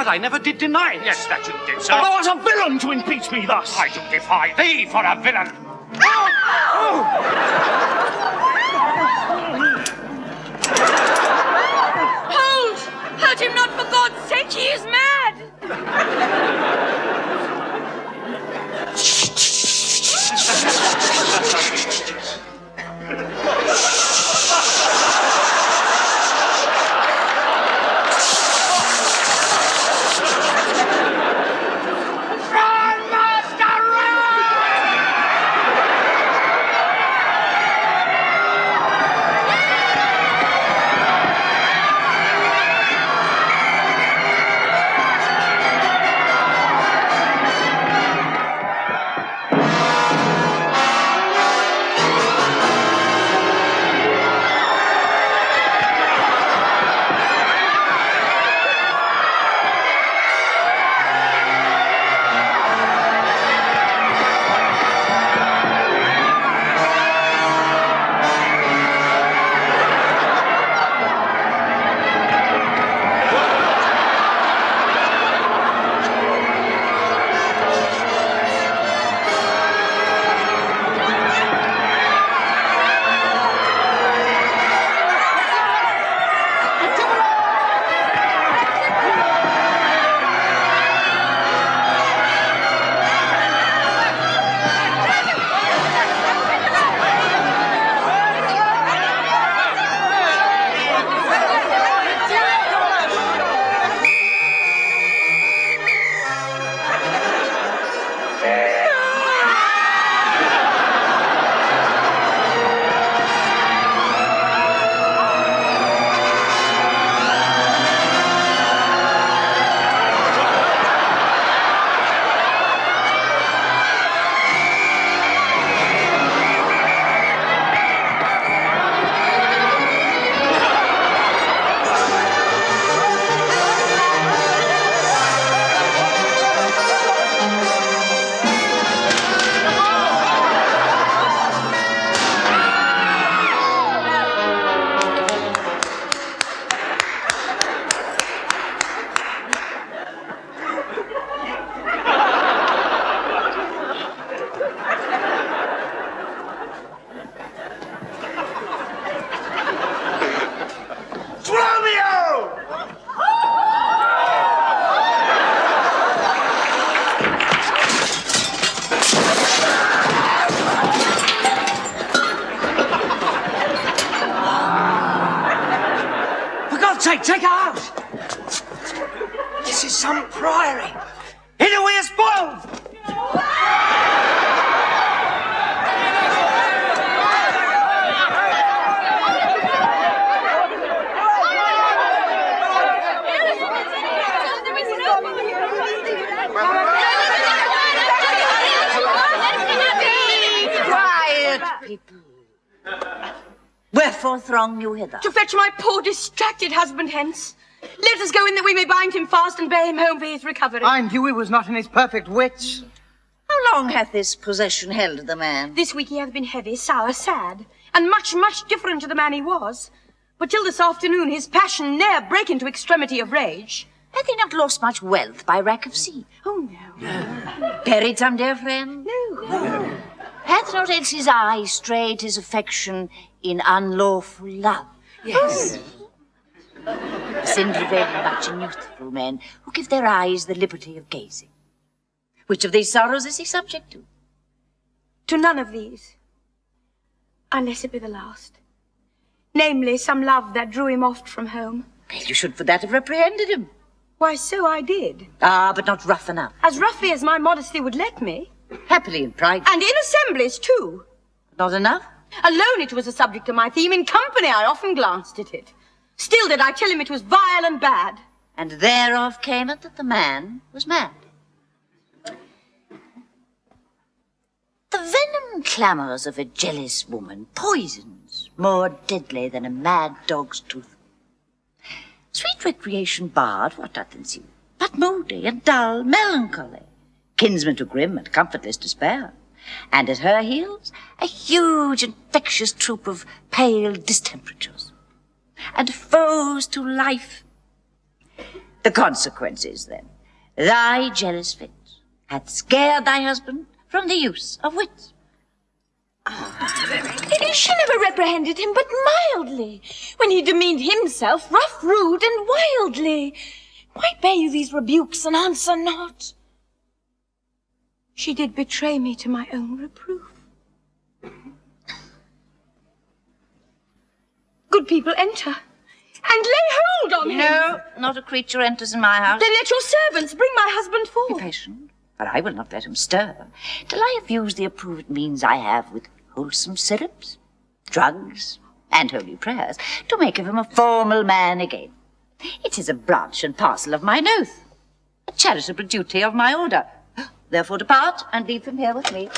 I never did deny it. Yes, that you did, sir. Thou art a villain to impeach me thus. I do defy thee for a villain. Hold! Hurt him not, for God's sake, he is mad! God's sake, take her out! This is some priory. Hid away as spoiled! Quiet, people. Wherefore throng you hither? To fetch my poor distracted husband hence. Let us go in that we may bind him fast and bear him home for his recovery. I knew he was not in his perfect wits. How long hath this possession held the man? This week he hath been heavy, sour, sad, and much, much different to the man he was. But till this afternoon his passion ne'er brake into extremity of rage. Hath he not lost much wealth by wrack of sea? Oh, no. Buried some dear friend? No. Hath not else his eye strayed his affection in unlawful love? Yes. Sin prevailed much in youthful men who give their eyes the liberty of gazing. Which of these sorrows is he subject to? To none of these, unless it be the last. Namely, some love that drew him oft from home. Well, you should for that have reprehended him. Why, so I did. Ah, but not rough enough. As roughly as my modesty would let me. Happily in private. And in assemblies, too. Not enough? Alone it was a subject of my theme. In company I often glanced at it. Still did I tell him it was vile and bad. And thereof came it that the man was mad. The venom clamours of a jealous woman poisons more deadly than a mad dog's tooth. Sweet recreation barred, what doth ensue? But moody and dull melancholy, kinsman to grim and comfortless despair. And at her heels, a huge infectious troop of pale distemperatures, and foes to life. The consequence is, then, thy jealous fit hath scared thy husband from the use of wits. She never reprehended him but mildly, when he demeaned himself rough, rude, and wildly. Why bear you these rebukes and answer not? She did betray me to my own reproof. Good people, enter, and lay hold on him. No, not a creature enters in my house. Then let your servants bring my husband forth. Be patient, for I will not let him stir, till I have used the approved means I have with wholesome syrups, drugs, and holy prayers, to make of him a formal man again. It is a branch and parcel of mine oath, a charitable duty of my order. Therefore depart and leave him here with me.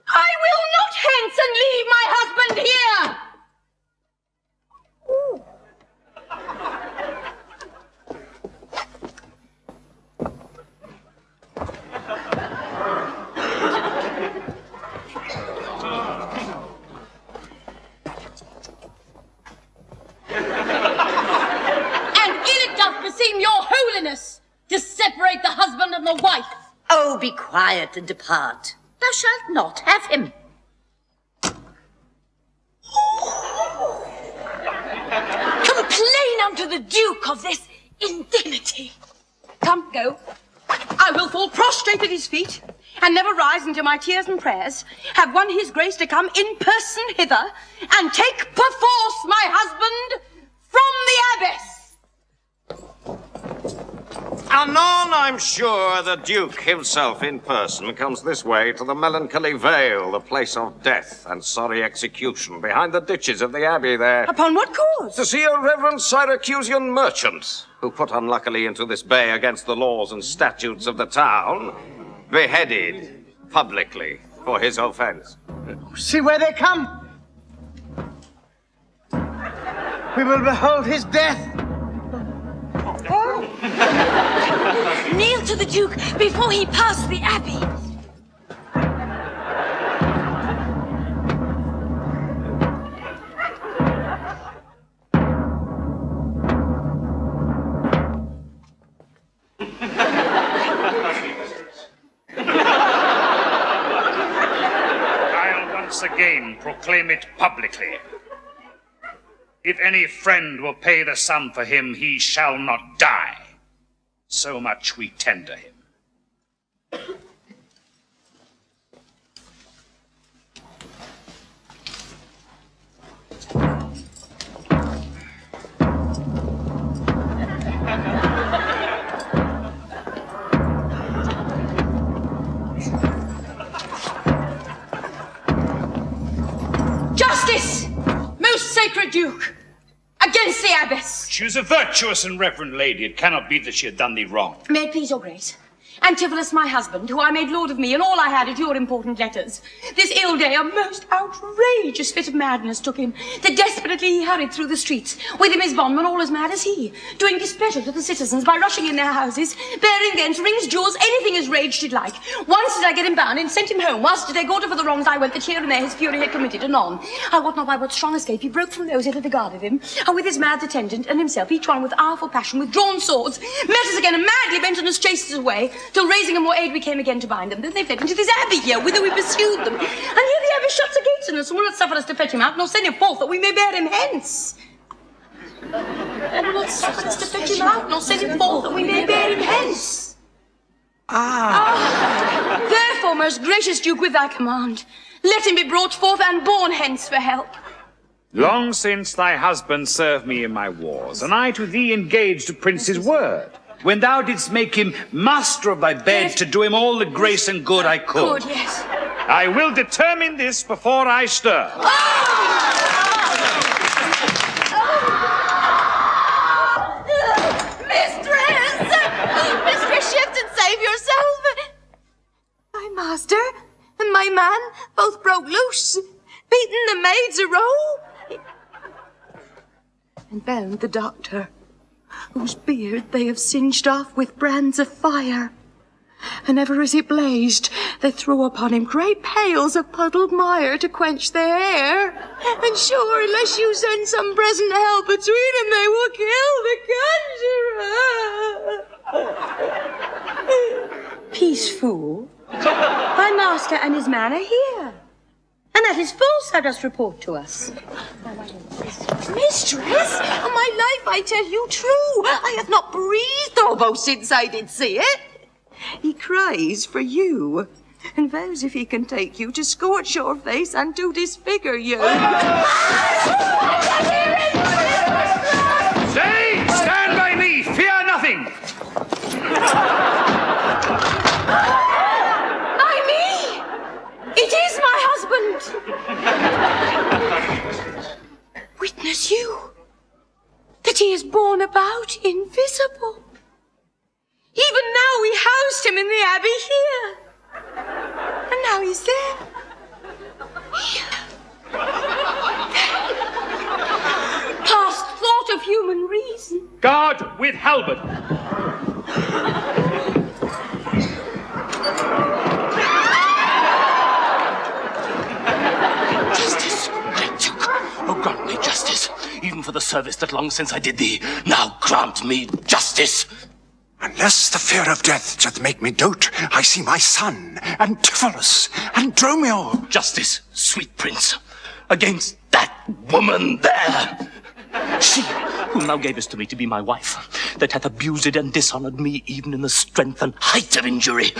I will not hence and leave my husband here. And ill it doth beseem your holiness to separate the husband and the wife. Oh, be quiet and depart. Thou shalt not have him. Complain unto the Duke of this indignity. Come, go. I will fall prostrate at his feet, and never rise until my tears and prayers have won his grace to come in person hither, and take perforce my husband from the abyss. Anon, I'm sure the Duke himself in person comes this way to the melancholy vale, the place of death and sorry execution, behind the ditches of the abbey there. Upon what cause? To see a reverend Syracusian merchant, who put unluckily into this bay against the laws and statutes of the town, beheaded publicly for his offence. See where they come. We will behold his death. Kneel to the Duke before he pass the abbey. I'll once again proclaim it publicly. If any friend will pay the sum for him, he shall not die. So much we tender him. against the abbess. She was a virtuous and reverend lady. It cannot be that she had done thee wrong. May it please your grace. Antipholus, my husband, who I made lord of me, and all I had at your important letters. This ill day, a most outrageous fit of madness took him, that desperately he hurried through the streets, with him his bondman, all as mad as he, doing displeasure to the citizens by rushing in their houses, bearing thence rings, jewels, anything his rage did like. Once did I get him bound and sent him home, whilst did I order for the wrongs I went that here and there his fury had committed, anon. I wot not by what strong escape he broke from those that had regarded him, and with his mad attendant and himself, each one with ireful passion, with drawn swords, met us again and madly bent on us chased us away, till raising a more aid we came again to bind them. Then they fled into this abbey here, whither we pursued them. And here the abbey shuts the gates on us, and will not suffer us to fetch him out, nor send him forth, that we may bear him hence. And will not suffer us to fetch him out, nor send him forth, that we may bear him hence. Therefore, most gracious Duke, with thy command, let him be brought forth and borne hence for help. Long since thy husband served me in my wars, and I to thee engaged a prince's word, when thou didst make him master of thy bed, to do him all the grace and good I could. Good, yes. I will determine this before I stir. Mistress, shift and save yourself. My master and my man both broke loose, beaten the maids a row, and bound the doctor, whose beard they have singed off with brands of fire. And ever as it blazed, they threw upon him great pails of puddled mire to quench their hair. And sure, unless you send some present help between them, they will kill the conjurer. Peace, fool. Thy master and his man are here. And that is false, thou dost report to us. Mistress, on my life I tell you true, I have not breathed almost since I did see it. He cries for you, and vows if he can take you to scorch your face and to disfigure you. Stay! Stand by me! Fear nothing! By me! It is my husband! Witness you, that he is borne about invisible. Even now we housed him in the abbey here. And now he's there. Here. Past thought of human reason. Guard with halberd. Justice, I took. Oh, grant me justice, even for the service that long since I did thee. Now grant me justice. Unless the fear of death doth make me dote, I see my son, Antipholus, and Dromio. Justice, sweet prince, against that woman there. She, whom thou gavest to me to be my wife, that hath abused and dishonoured me even in the strength and height of injury.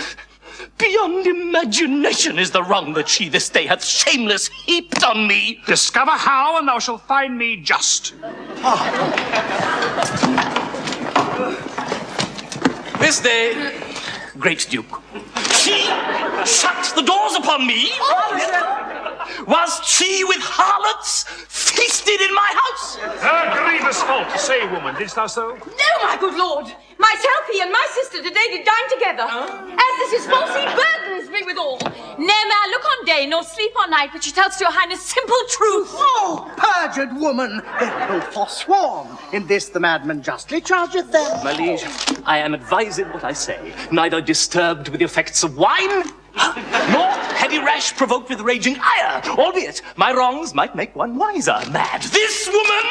Beyond imagination is the wrong that she this day hath shameless heaped on me. Discover how, and thou shalt find me just. This day, great Duke, she shut the doors upon me, whilst she with harlots feasted in my house. A grievous fault to say, woman, didst thou so? No, my good lord. Myself, he, and my sister today did dine together. As this is false, he burdens me withal. Ne'er may I look on day, nor sleep on night, but she tells to your highness simple truth. Oh, perjured woman! They are both forsworn. In this the madman justly chargeth them. My liege, I am advised what I say, neither disturbed with the effects of wine, nor heady rash provoked with raging ire, albeit my wrongs might make one wiser mad. This woman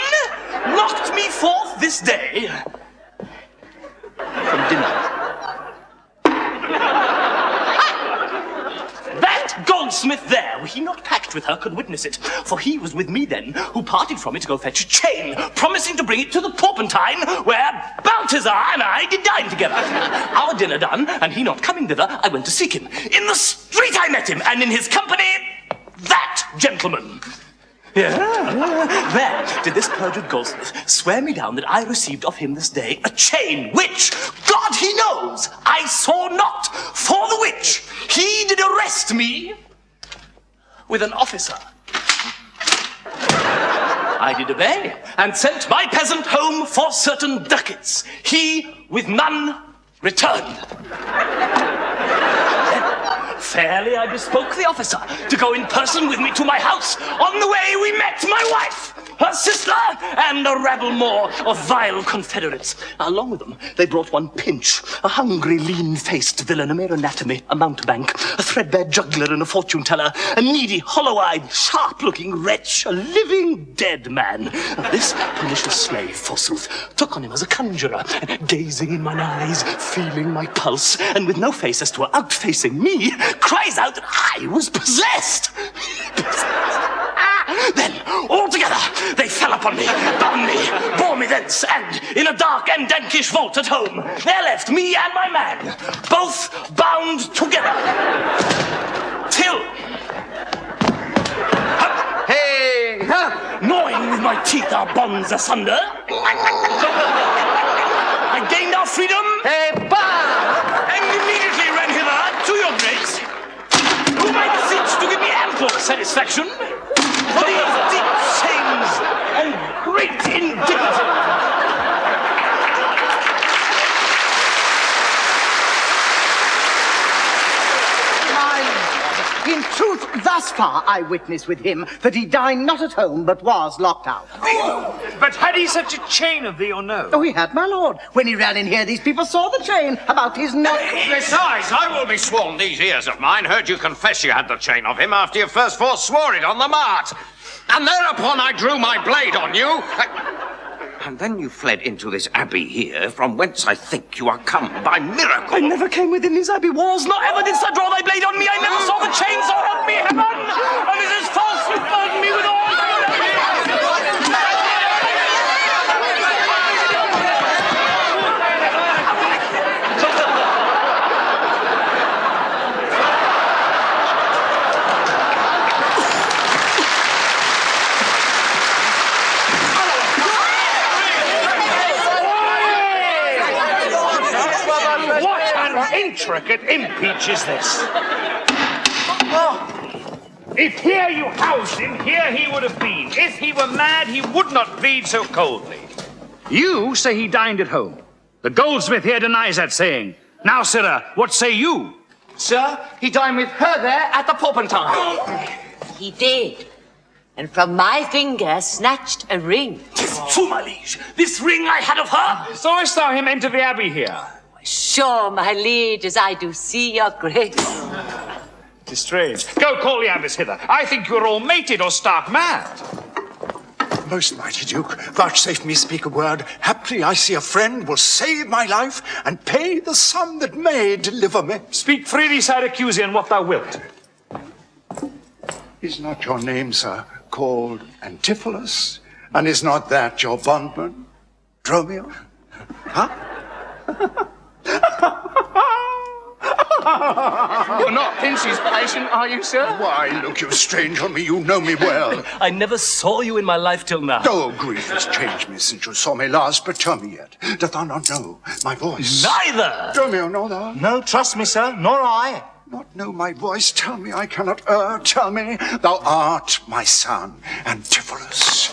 knocked me forth this day from dinner. That goldsmith there, were he not packed with her, could witness it, for he was with me then, who parted from it to go fetch a chain, promising to bring it to the Porpentine, where Balthazar and I did dine together. Our dinner done, and he not coming thither, I went to seek him. In the street I met him, and in his company, that gentleman. Yeah, there did this perjured goldsmith swear me down that I received of him this day a chain, which, God he knows, I saw not, for the which he did arrest me with an officer. I did obey, and sent my peasant home for certain ducats. He, with none, returned. Fairly I bespoke the officer to go in person with me to my house. On the way we met my wife, her sister, and a rabble more of vile confederates. Along with them, they brought one Pinch, a hungry, lean-faced villain, a mere anatomy, a mountebank, a threadbare juggler and a fortune-teller, a needy, hollow-eyed, sharp-looking wretch, a living dead man. This pernicious slave, forsooth, took on him as a conjurer, gazing in mine eyes, feeling my pulse, and with no face as to outfacing me, cries out that I was possessed. Then, all together, they fell upon me, bound me, bore me thence, and in a dark and dankish vault at home, there left me and my man, both bound together. Till, hey, gnawing with my teeth our bonds asunder, I gained our freedom, and immediately ran hither to your grace, whom I beseech to give me ample satisfaction for these deep shames and great indignity. In truth, thus far I witness with him that he dined not at home, but was locked out. But had he such a chain of thee or no? Oh, he had, my lord. When he ran in here, these people saw the chain about his neck. Besides, I will be sworn these ears of mine heard you confess you had the chain of him after you first forswore it on the mart. And thereupon I drew my blade on you. And then you fled into this abbey here, from whence I think you are come by miracle. I never came within these abbey walls, nor ever didst thou draw thy blade on me. I never saw the chain, so help me heaven. And it is false you burden me with all. Intricate impeach is this? If here you housed him, here he would have been. If he were mad, he would not plead so coldly. You say he dined at home. The goldsmith here denies that saying. Now, sirrah, what say you? Sir, he dined with her there at the Porpentine. He did. And from my finger snatched a ring. 'Tis true, my liege. This ring I had of her. Sawest thou him enter the abbey here? Sure, my liege, as I do see your grace. 'Tis strange. Go call the abbess hither. I think you're all mated or stark mad. Most mighty Duke, vouchsafe me speak a word. Haply I see a friend will save my life and pay the sum that may deliver me. Speak freely, Syracusian, what thou wilt. Is not your name, sir, called Antipholus? And is not that your bondman, Dromio? Huh? You're not Pinch's patient, are you, sir? Why look you strange on me? You know me well. I never saw you in my life till now. Oh, grief has changed me since you saw me last, but tell me yet, doth thou not know my voice? Neither! Dromio, know thou? No, trust me, sir, nor I. Not know my voice? Tell me I cannot err. Tell me thou art my son, Antipholus.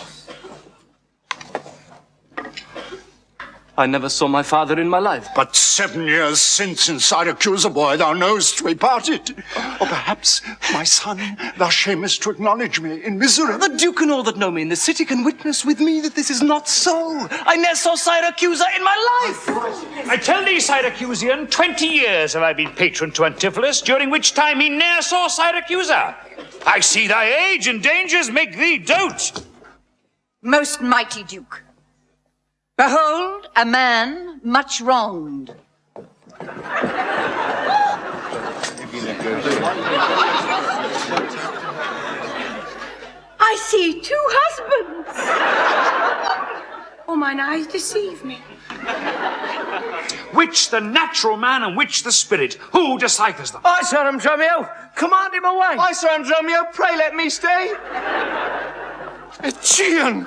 I never saw my father in my life. But 7 years since in Syracuse, boy, thou knowest we parted. Or perhaps, my son, thou shamest to acknowledge me in misery. The Duke and all that know me in the city can witness with me that this is not so. I ne'er saw Syracusa in my life. I tell thee, Syracusian, 20 years have I been patron to Antipholus, during which time he ne'er saw Syracusa. I see thy age and dangers make thee dote. Most mighty Duke, behold a man much wronged. I see 2 husbands. Oh, mine eyes deceive me. Which the natural man and which the spirit? Who deciphers them? I, Sir Dromio, command him away. I, Sir Dromio, pray let me stay. Aegeon!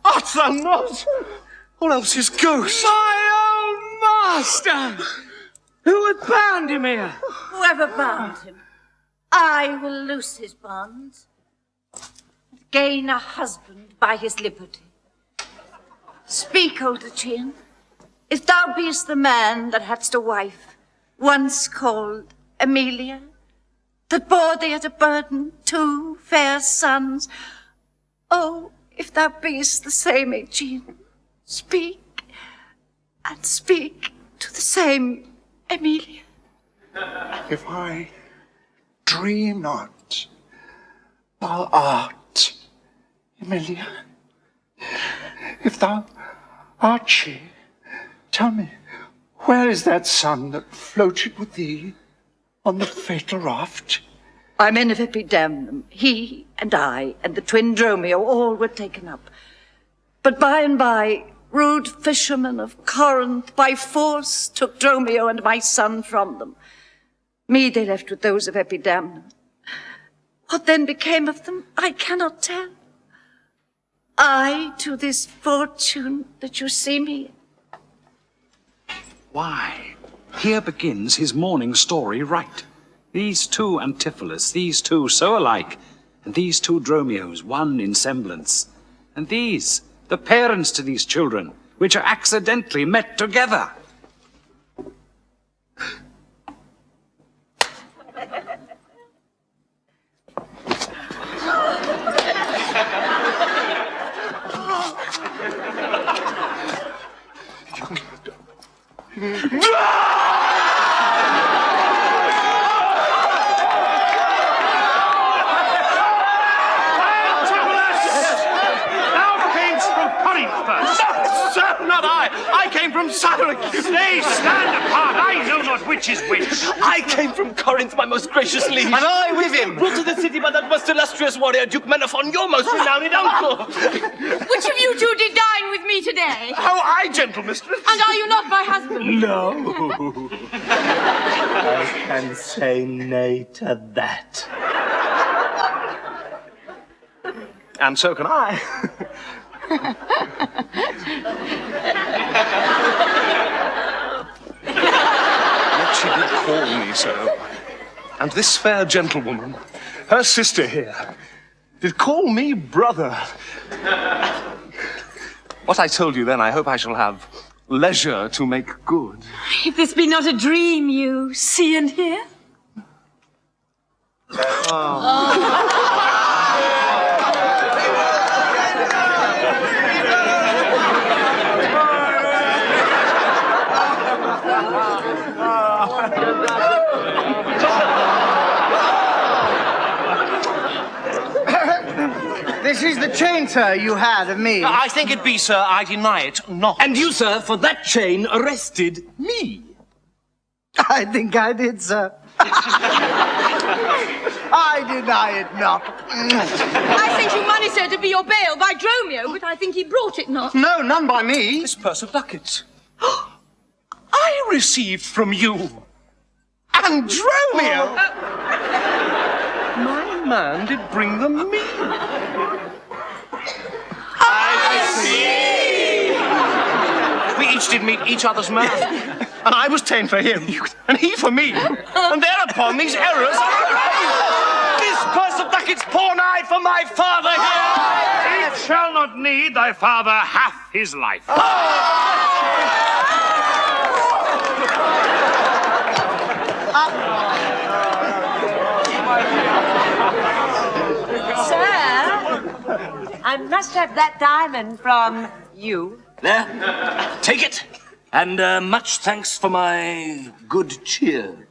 Art thou not? All else is ghost. My own master! Who had bound him here? Whoever bound him, I will loose his bonds and gain a husband by his liberty. Speak, O Lucian, if thou beest the man that hadst a wife, once called Emilia, that bore thee at a burden 2 fair sons. Oh, if thou beest the same Aegeon, speak, and speak to the same Emilia. If I dream not, thou art Emilia. If thou art she, tell me, where is that son that floated with thee on the fatal raft? By men of Epidamnum, he and I and the twin Dromio all were taken up. But by and by, rude fishermen of Corinth by force took Dromio and my son from them. Me they left with those of Epidamnum. What then became of them, I cannot tell. I to this fortune that you see me. Why, here begins his morning story right. These 2 Antipholus, these 2 so alike, and these 2 Dromios, one in semblance. And these, the parents to these children, which are accidentally met together. I came from Syracuse. Stay, stand apart. I know not which is which. I came from Corinth, my most gracious liege. And I with him. Brought to the city by that most illustrious warrior, Duke Menaphon, your most renowned uncle. Which of you 2 did dine with me today? How I, gentle mistress? And are you not my husband? No. I can say nay to that. And so can I. Yet she did call me so. And this fair gentlewoman, her sister here, did call me brother. What I told you then, I hope I shall have leisure to make good. If this be not a dream you see and hear. This is the chain, sir, you had of me. I think it be, sir. I deny it not. And you, sir, for that chain, arrested me. I think I did, sir. I deny it not. I sent you money, sir, to be your bail by Dromio, but I think he brought it not. No, none by me. This purse of ducats I received from you. And Dromio! My man did bring them me. I see! We each did meet each other's man. And I was ta'en for him, and he for me. And thereupon these errors are erased. This purse of ducats pawn I for my father here. It shall not need thy father half his life. I must have that diamond from you. There, take it. And much thanks for my good cheer.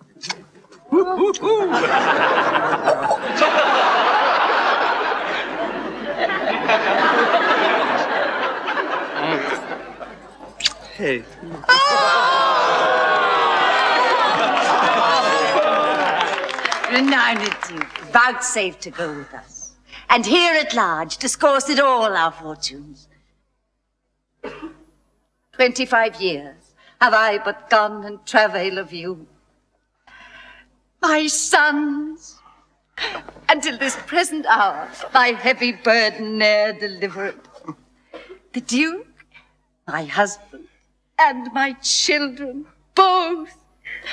Hey. Renowned Duke, vouchsafe to go with us. And here at large discourse it all our fortunes. 25 years have I but gone and travail of you. My sons, until this present hour, my heavy burden ne'er delivered. The Duke, my husband, and my children, both,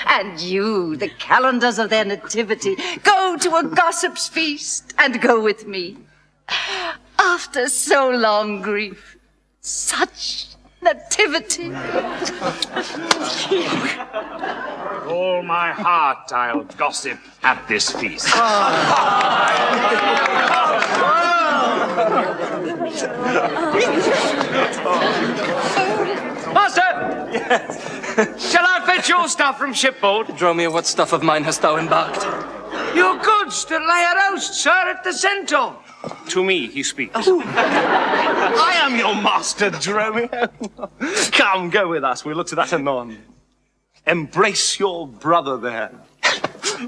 and you, the calendars of their nativity, go to a gossip's feast and go with me. After so long grief, such nativity. With all my heart I'll gossip at this feast. Master! Yes. Shall I fetch your stuff from shipboard? Dromio, what stuff of mine hast thou embarked? Your goods that lay at host, sir, at the Centaur. To me he speaks. I am your master, Dromio. Come, go with us. We'll look to that anon. Embrace your brother there.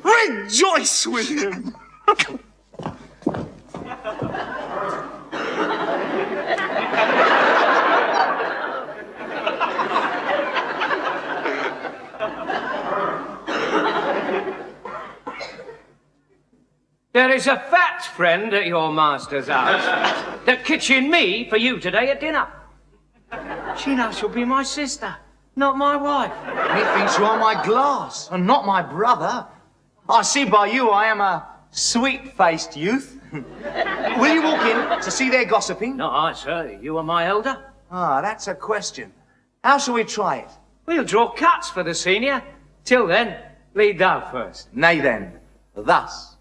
Rejoice with him. There is a fat friend at your master's house that kitchened me for you today at dinner. She now shall be my sister, not my wife. Methinks you are my glass, and not my brother. I see by you I am a sweet-faced youth. Will you walk in to see their gossiping? Not I, sir. You are my elder. Ah, that's a question. How shall we try it? We'll draw cuts for the senior. Till then, lead thou first. Nay then, thus.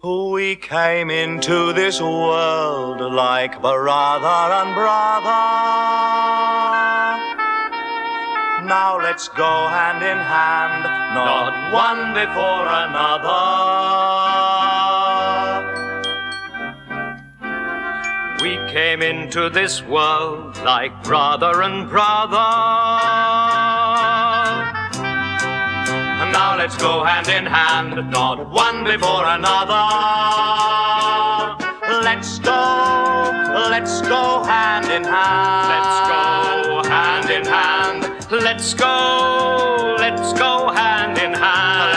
We came into this world like brother and brother. Now let's go hand in hand, not one before another. We came into this world like brother and brother. Now let's go hand in hand, not one before another. Let's go hand in hand. Let's go hand in hand. Let's go hand in hand.